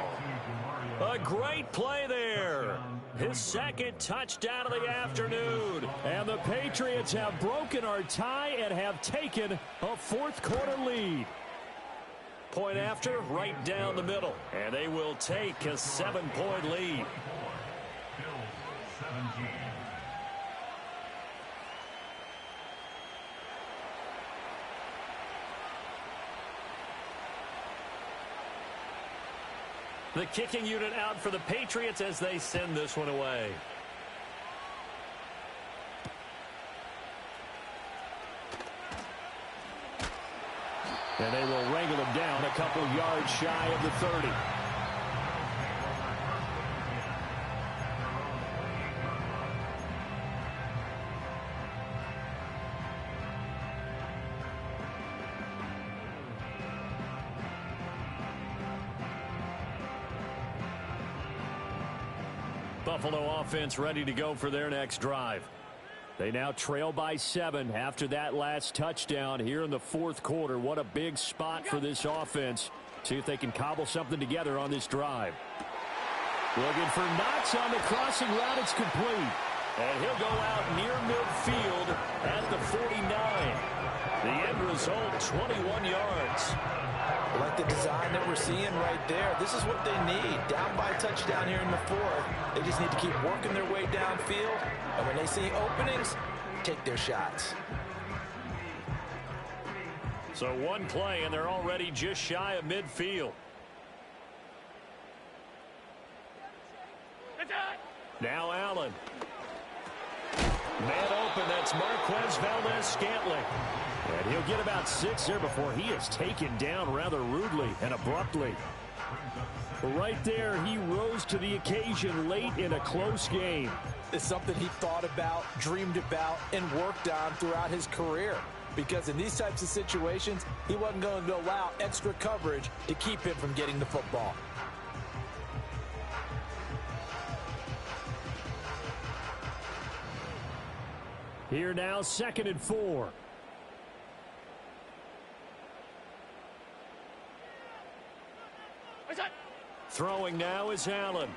A great play there. His 2nd touchdown of the afternoon. And the Patriots have broken our tie and have taken a 4th quarter lead. Point after, right down the middle. And they will take a 7-point lead. The kicking unit out for the Patriots as they send this one away. And they will wrangle him down a couple yards shy of the 30. Buffalo offense ready to go for their next drive. They now trail by 7 after that last touchdown here in the 4th quarter. What a big spot for this offense. See if they can cobble something together on this drive. Looking for Knox on the crossing route. It's complete. And he'll go out near midfield at the 49. The end result, 21 yards. I like the design that we're seeing right there. This is what they need. Down by touchdown here in the 4th. They just need to keep working their way downfield. And when they see openings, take their shots. So one play, and they're already just shy of midfield. Now Allen. Man open, that's Marquez Valdez-Scantling. And he'll get about 6 there before he is taken down rather rudely and abruptly. Right there, he rose to the occasion late in a close game. It's something he thought about, dreamed about, and worked on throughout his career. Because in these types of situations, he wasn't going to allow extra coverage to keep him from getting the football. Here now, 2nd and 4. Throwing now is Allen.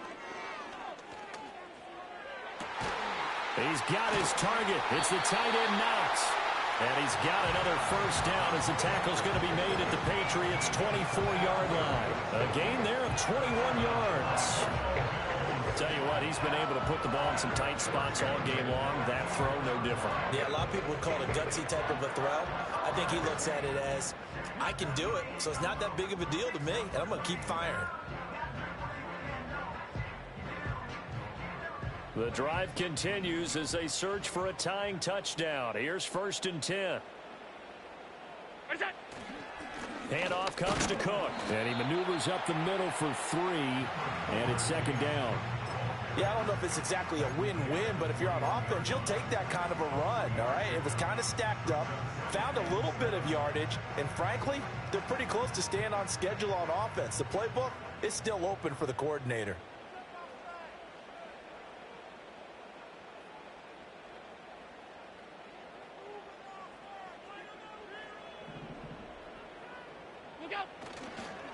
He's got his target. It's the tight end Knox. And he's got another 1st down as the tackle's going to be made at the Patriots' 24-yard line. A gain there of 21 yards. I'll tell you what, he's been able to put the ball in some tight spots all game long. That throw, no different. Yeah, a lot of people would call it a gutsy type of a throw. I think he looks at it as, I can do it, so it's not that big of a deal to me, and I'm going to keep firing. The drive continues as they search for a tying touchdown. Here's 1st and 10. Handoff comes to Cook. And he maneuvers up the middle for 3, and it's 2nd down. Yeah, I don't know if it's exactly a win-win, but if you're on offense, you'll take that kind of a run, all right? It was kind of stacked up, found a little bit of yardage, and frankly, they're pretty close to staying on schedule on offense. The playbook is still open for the coordinator.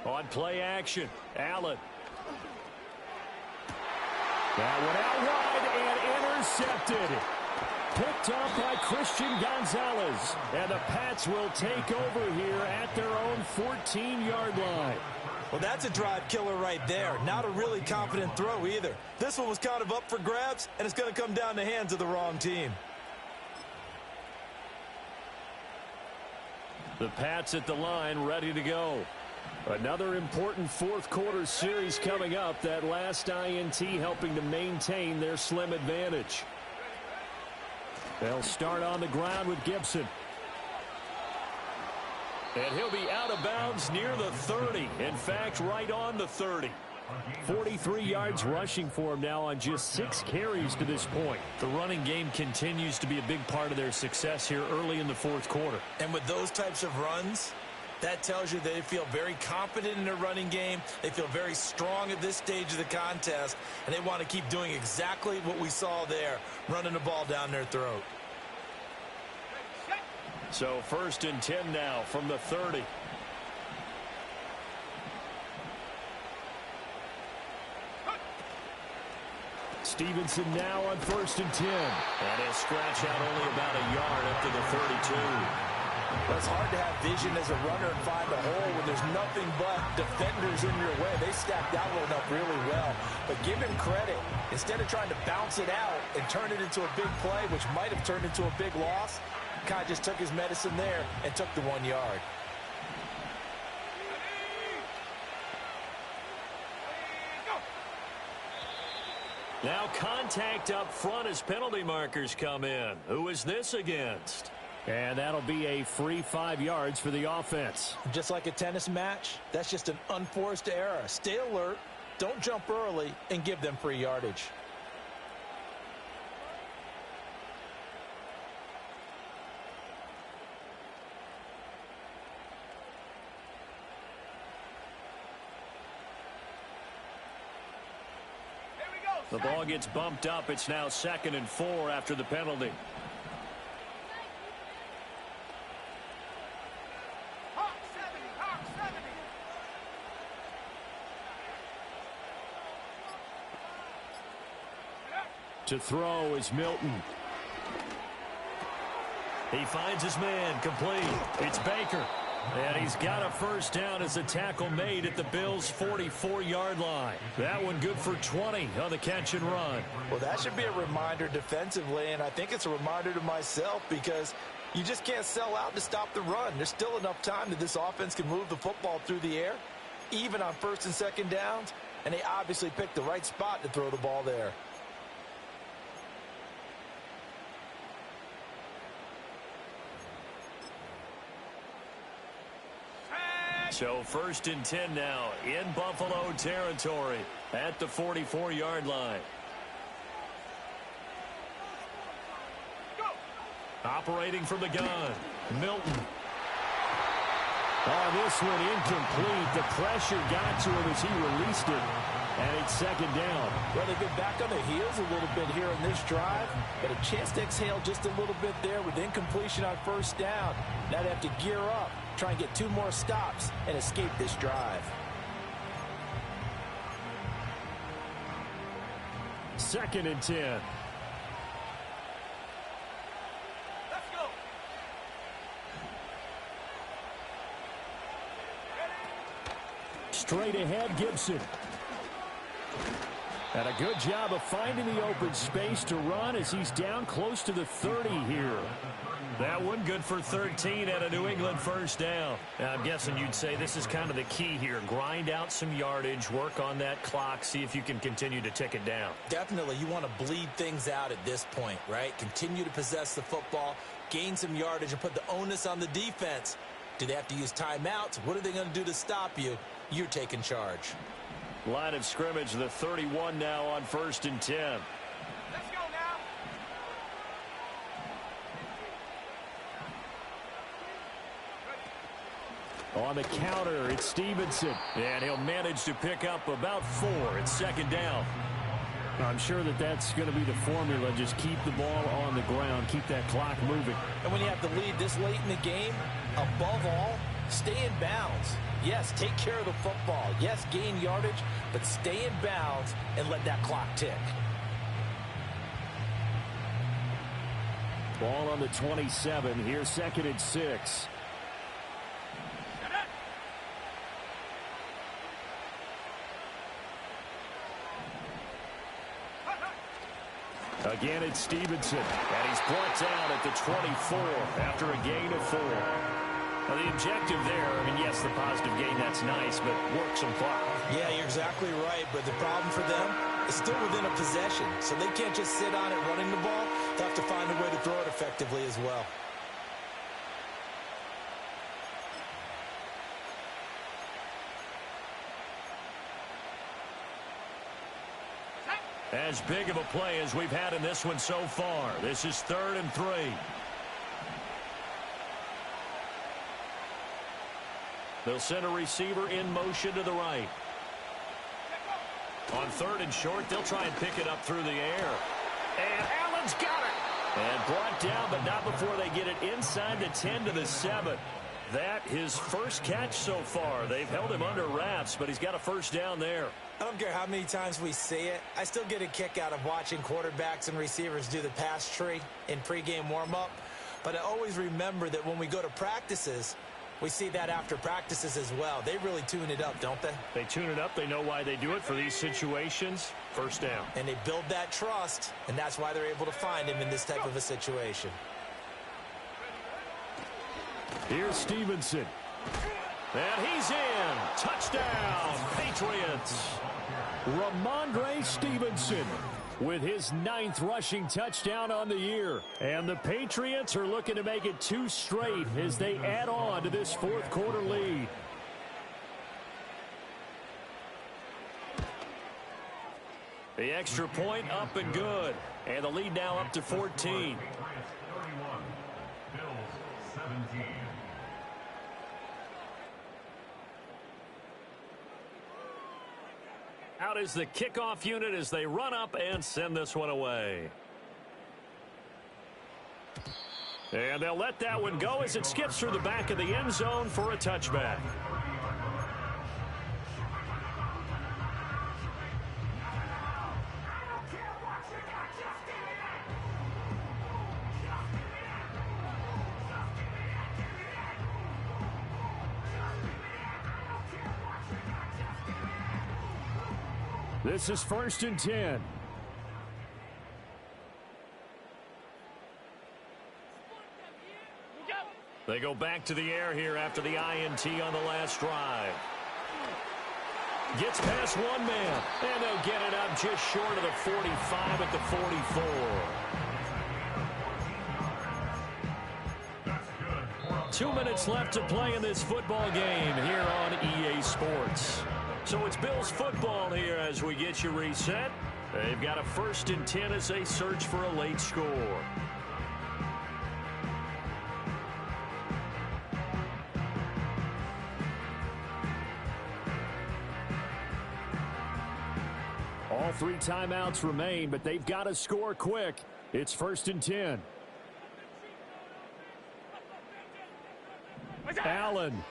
On play action, Allen. That went out wide and intercepted. Picked up by Christian Gonzalez. And the Pats will take over here at their own 14-yard line. Well, that's a drive killer right there. Not a really confident throw either. This one was kind of up for grabs, and it's going to come down the hands of the wrong team. The Pats at the line, ready to go. Another important fourth-quarter series coming up. That last INT helping to maintain their slim advantage. They'll start on the ground with Gibson. And he'll be out of bounds near the 30. In fact, right on the 30. 43 yards rushing for him now on just 6 carries to this point. The running game continues to be a big part of their success here early in the fourth quarter. And with those types of runs, that tells you they feel very confident in their running game. They feel very strong at this stage of the contest, and they want to keep doing exactly what we saw there, running the ball down their throat. So 1st and 10 now from the 30. Stevenson now on 1st and 10. And he'll scratch out only about a yard up to the 32. Well, it's hard to have vision as a runner and find a hole when there's nothing but defenders in your way. They stacked that one up really well. But give him credit. Instead of trying to bounce it out and turn it into a big play, which might have turned into a big loss, kind of just took his medicine there and took the 1 yard. Now contact up front as penalty markers come in. Who is this against? And that'll be a free 5 yards for the offense. Just like a tennis match, that's just an unforced error. Stay alert, don't jump early, and give them free yardage. The ball gets bumped up. It's now 2nd and 4 after the penalty. To throw is Milton. He finds his man, complete. It's Baker. And he's got a 1st down as a tackle made at the Bills' 44-yard line. That one good for 20 on the catch and run. Well, that should be a reminder defensively, and I think it's a reminder to myself because you just can't sell out to stop the run. There's still enough time that this offense can move the football through the air, even on 1st and 2nd downs, and they obviously picked the right spot to throw the ball there. So 1st and 10 now in Buffalo territory at the 44-yard line. Operating from the gun, Milton. Oh, this one incomplete. The pressure got to him as he released it. And it's 2nd down. Well, they've been back on the heels a little bit here in this drive, but a chance to exhale just a little bit there with incompletion on 1st down. Now they have to gear up, try and get 2 more stops, and escape this drive. 2nd and 10. Straight ahead, Gibson. And a good job of finding the open space to run as he's down close to the 30 here. That one good for 13 and a New England first down. Now, I'm guessing you'd say this is kind of the key here. Grind out some yardage, work on that clock, see if you can continue to tick it down. Definitely, you want to bleed things out at this point, right? Continue to possess the football, gain some yardage, and put the onus on the defense. Do they have to use timeouts? What are they going to do to stop you? You're taking charge. Line of scrimmage, the 31 now on 1st and 10. Let's go now. On the counter, it's Stevenson. And he'll manage to pick up about 4. It's 2nd down. I'm sure that that's going to be the formula. Just keep the ball on the ground. Keep that clock moving. And when you have the lead this late in the game, above all, stay in bounds. Yes, take care of the football. Yes, gain yardage, but stay in bounds and let that clock tick. Ball on the 27. Here's 2nd and 6. Again, it's Stevenson. And he's brought down at the 24 after a gain of 4. Now, the objective there, I mean, yes, the positive gain, that's nice, but work some clock. Yeah, you're exactly right, but the problem for them is still within a possession, so they can't just sit on it running the ball. They'll have to find a way to throw it effectively as well. As big of a play as we've had in this one so far. This is 3rd and 3. They'll send a receiver in motion to the right. On 3rd and short, they'll try and pick it up through the air. And Allen's got it. And brought down, but not before they get it inside the 10 to the 7. That his first catch so far. They've held him under wraps, but he's got a first down there. I don't care how many times we see it. I still get a kick out of watching quarterbacks and receivers do the pass tree in pregame warm-up. But I always remember that when we go to practices, we see that after practices as well. They really tune it up, don't they? They tune it up. They know why they do it for these situations. First down. And they build that trust, and that's why they're able to find him in this type of a situation. Here's Stevenson. And he's in. Touchdown, Patriots. Ramondre Stevenson with his 9th rushing touchdown on the year. And the Patriots are looking to make it 2 straight as they add on to this 4th quarter lead. The extra point up and good. And the lead now up to 14. Out is the kickoff unit as they run up and send this one away. And they'll let that one go as it skips through the back of the end zone for a touchback. This is 1st and 10. They go back to the air here after the INT on the last drive. Gets past one man, and they'll get it up just short of the 45 at the 44. 2 minutes left to play in this football game here on EA Sports. So it's Bills football here as we get you reset. They've got a 1st and 10 as they search for a late score. All 3 timeouts remain, but they've got to score quick. It's 1st and 10. Allen.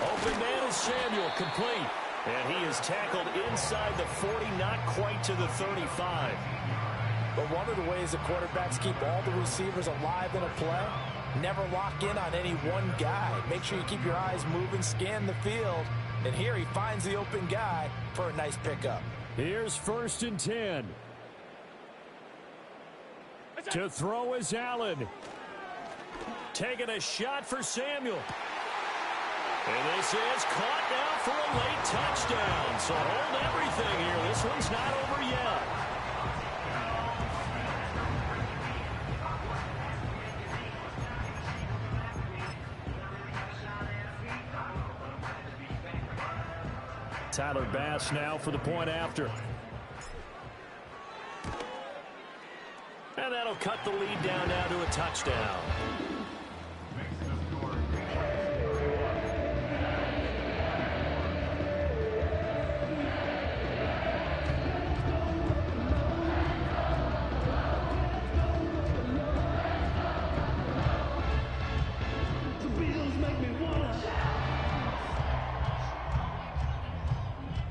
Open man is Samuel, complete. And he is tackled inside the 40, not quite to the 35. But one of the ways the quarterbacks keep all the receivers alive in a play, never lock in on any one guy. Make sure you keep your eyes moving, scan the field. And here he finds the open guy for a nice pickup. Here's 1st and 10. To throw is Allen. Taking a shot for Samuel. And this is caught now for a late touchdown. So hold everything here. This one's not over yet. Tyler Bass now for the point after. And that'll cut the lead down now to a touchdown.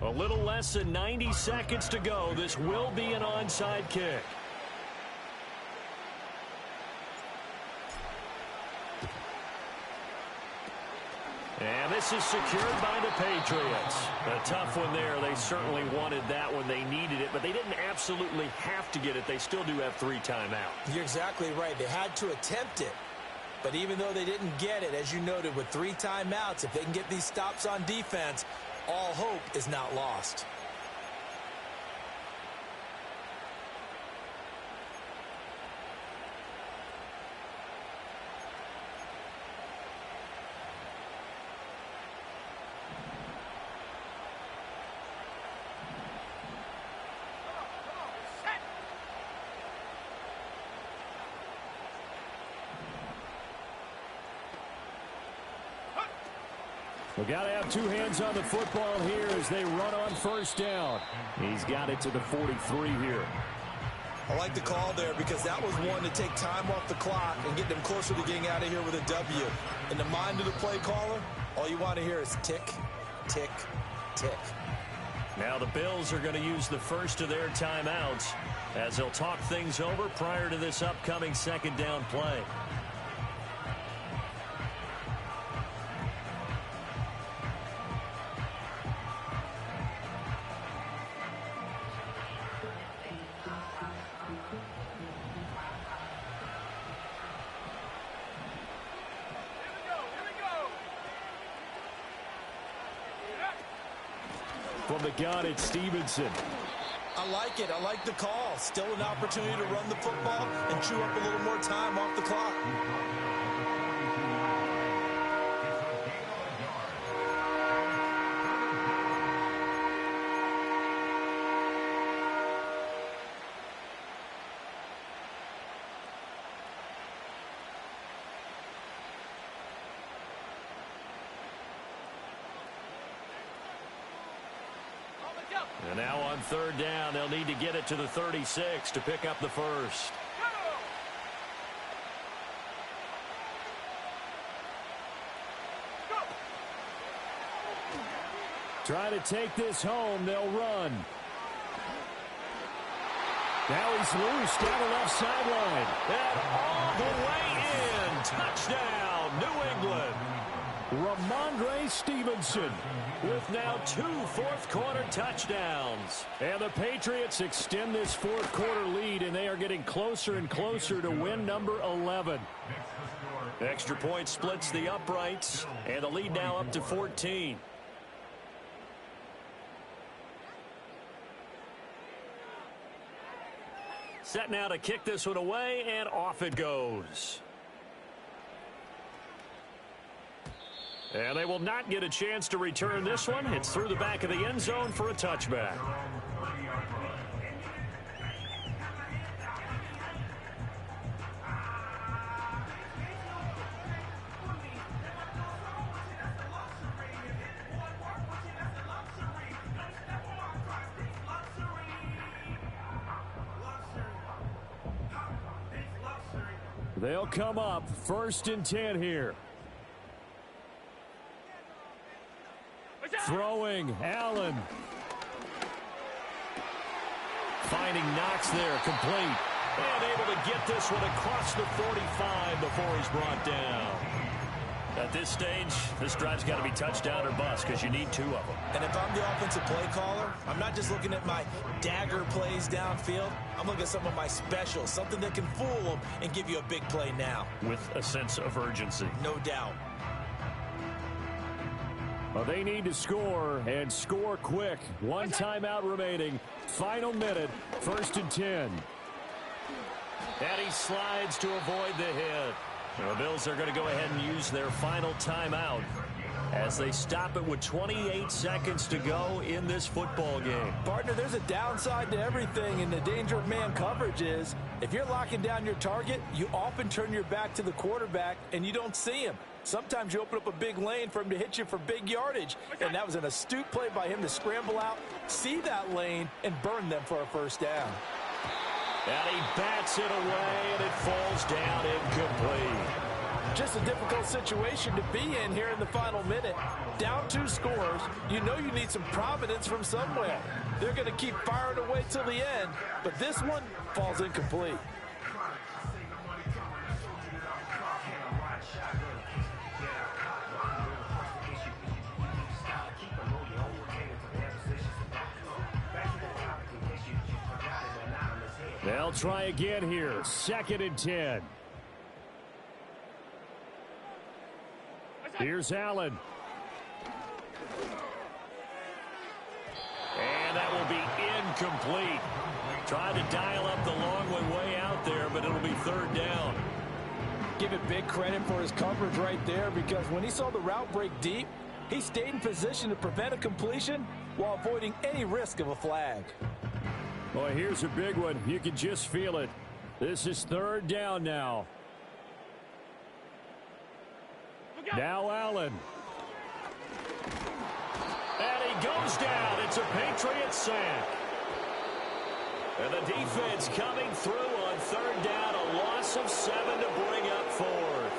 A little less than 90 seconds to go. This will be an onside kick. And this is secured by the Patriots. A tough one there. They certainly wanted that when they needed it, but they didn't absolutely have to get it. They still do have 3 timeouts. You're exactly right. They had to attempt it. But even though they didn't get it, as you noted, with 3 timeouts, if they can get these stops on defense, all hope is not lost. We got to have 2 hands on the football here as they run on first down. He's got it to the 43 here. I like the call there because that was one to take time off the clock and get them closer to getting out of here with a W. In the mind of the play caller, all you want to hear is tick, tick, tick. Now the Bills are going to use the first of their timeouts as they'll talk things over prior to this upcoming second down play. From the gun, it's Stevenson. I like it. I like the call. Still an opportunity to run the football and chew up a little more time off the clock. And now on third down, they'll need to get it to the 36 to pick up the first. Try to take this home. They'll run. Now he's loose down the left sideline. And all the way in. Touchdown, New England. Ramondre Stevenson with now 2 fourth-quarter touchdowns. And the Patriots extend this fourth-quarter lead, and they are getting closer and closer to win number 11. Extra point splits the uprights, and the lead now up to 14. Set now to kick this one away, and off it goes. And they will not get a chance to return this one. It's through the back of the end zone for a touchback. They'll come up 1st and 10 here. Throwing, Allen. Finding Knox there, complete. And able to get this one across the 45 before he's brought down. At this stage, this drive's got to be touchdown or bust because you need 2 of them. And if I'm the offensive play caller, I'm not just looking at my dagger plays downfield. I'm looking at some of my specials, something that can fool them and give you a big play now. With a sense of urgency. No doubt. Well, they need to score, and score quick. 1 timeout remaining. Final minute, 1st and 10. And he slides to avoid the hit. The Bills are going to go ahead and use their final timeout as they stop it with 28 seconds to go in this football game. Partner, there's a downside to everything, and the danger of man coverage is if you're locking down your target, you often turn your back to the quarterback and you don't see him. Sometimes you open up a big lane for him to hit you for big yardage, and that was an astute play by him to scramble out, see that lane, and burn them for a first down. And he bats it away, and it falls down incomplete. Just a difficult situation to be in here in the final minute. Down 2 scores, you know you need some providence from somewhere. They're going to keep firing away till the end, but this one falls incomplete. They'll try again here. 2nd and 10. Here's Allen. And that will be incomplete. Tried to dial up the long way out there, but it'll be 3rd down. Give it big credit for his coverage right there, because when he saw the route break deep, he stayed in position to prevent a completion while avoiding any risk of a flag. Boy, here's a big one. You can just feel it. This is 3rd down now. Now Allen. And he goes down. It's a Patriots sack. And the defense coming through on 3rd down. A loss of 7 to bring up 4th.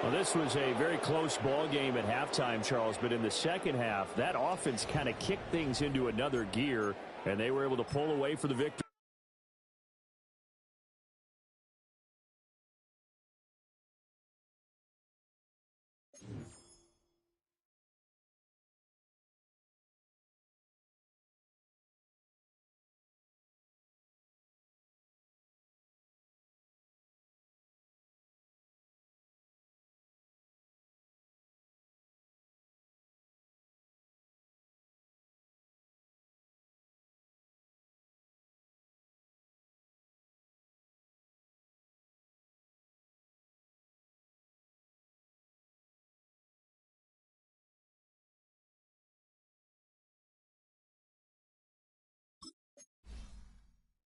Well, this was a very close ball game at halftime, Charles, but in the second half, that offense kind of kicked things into another gear, and they were able to pull away for the victory.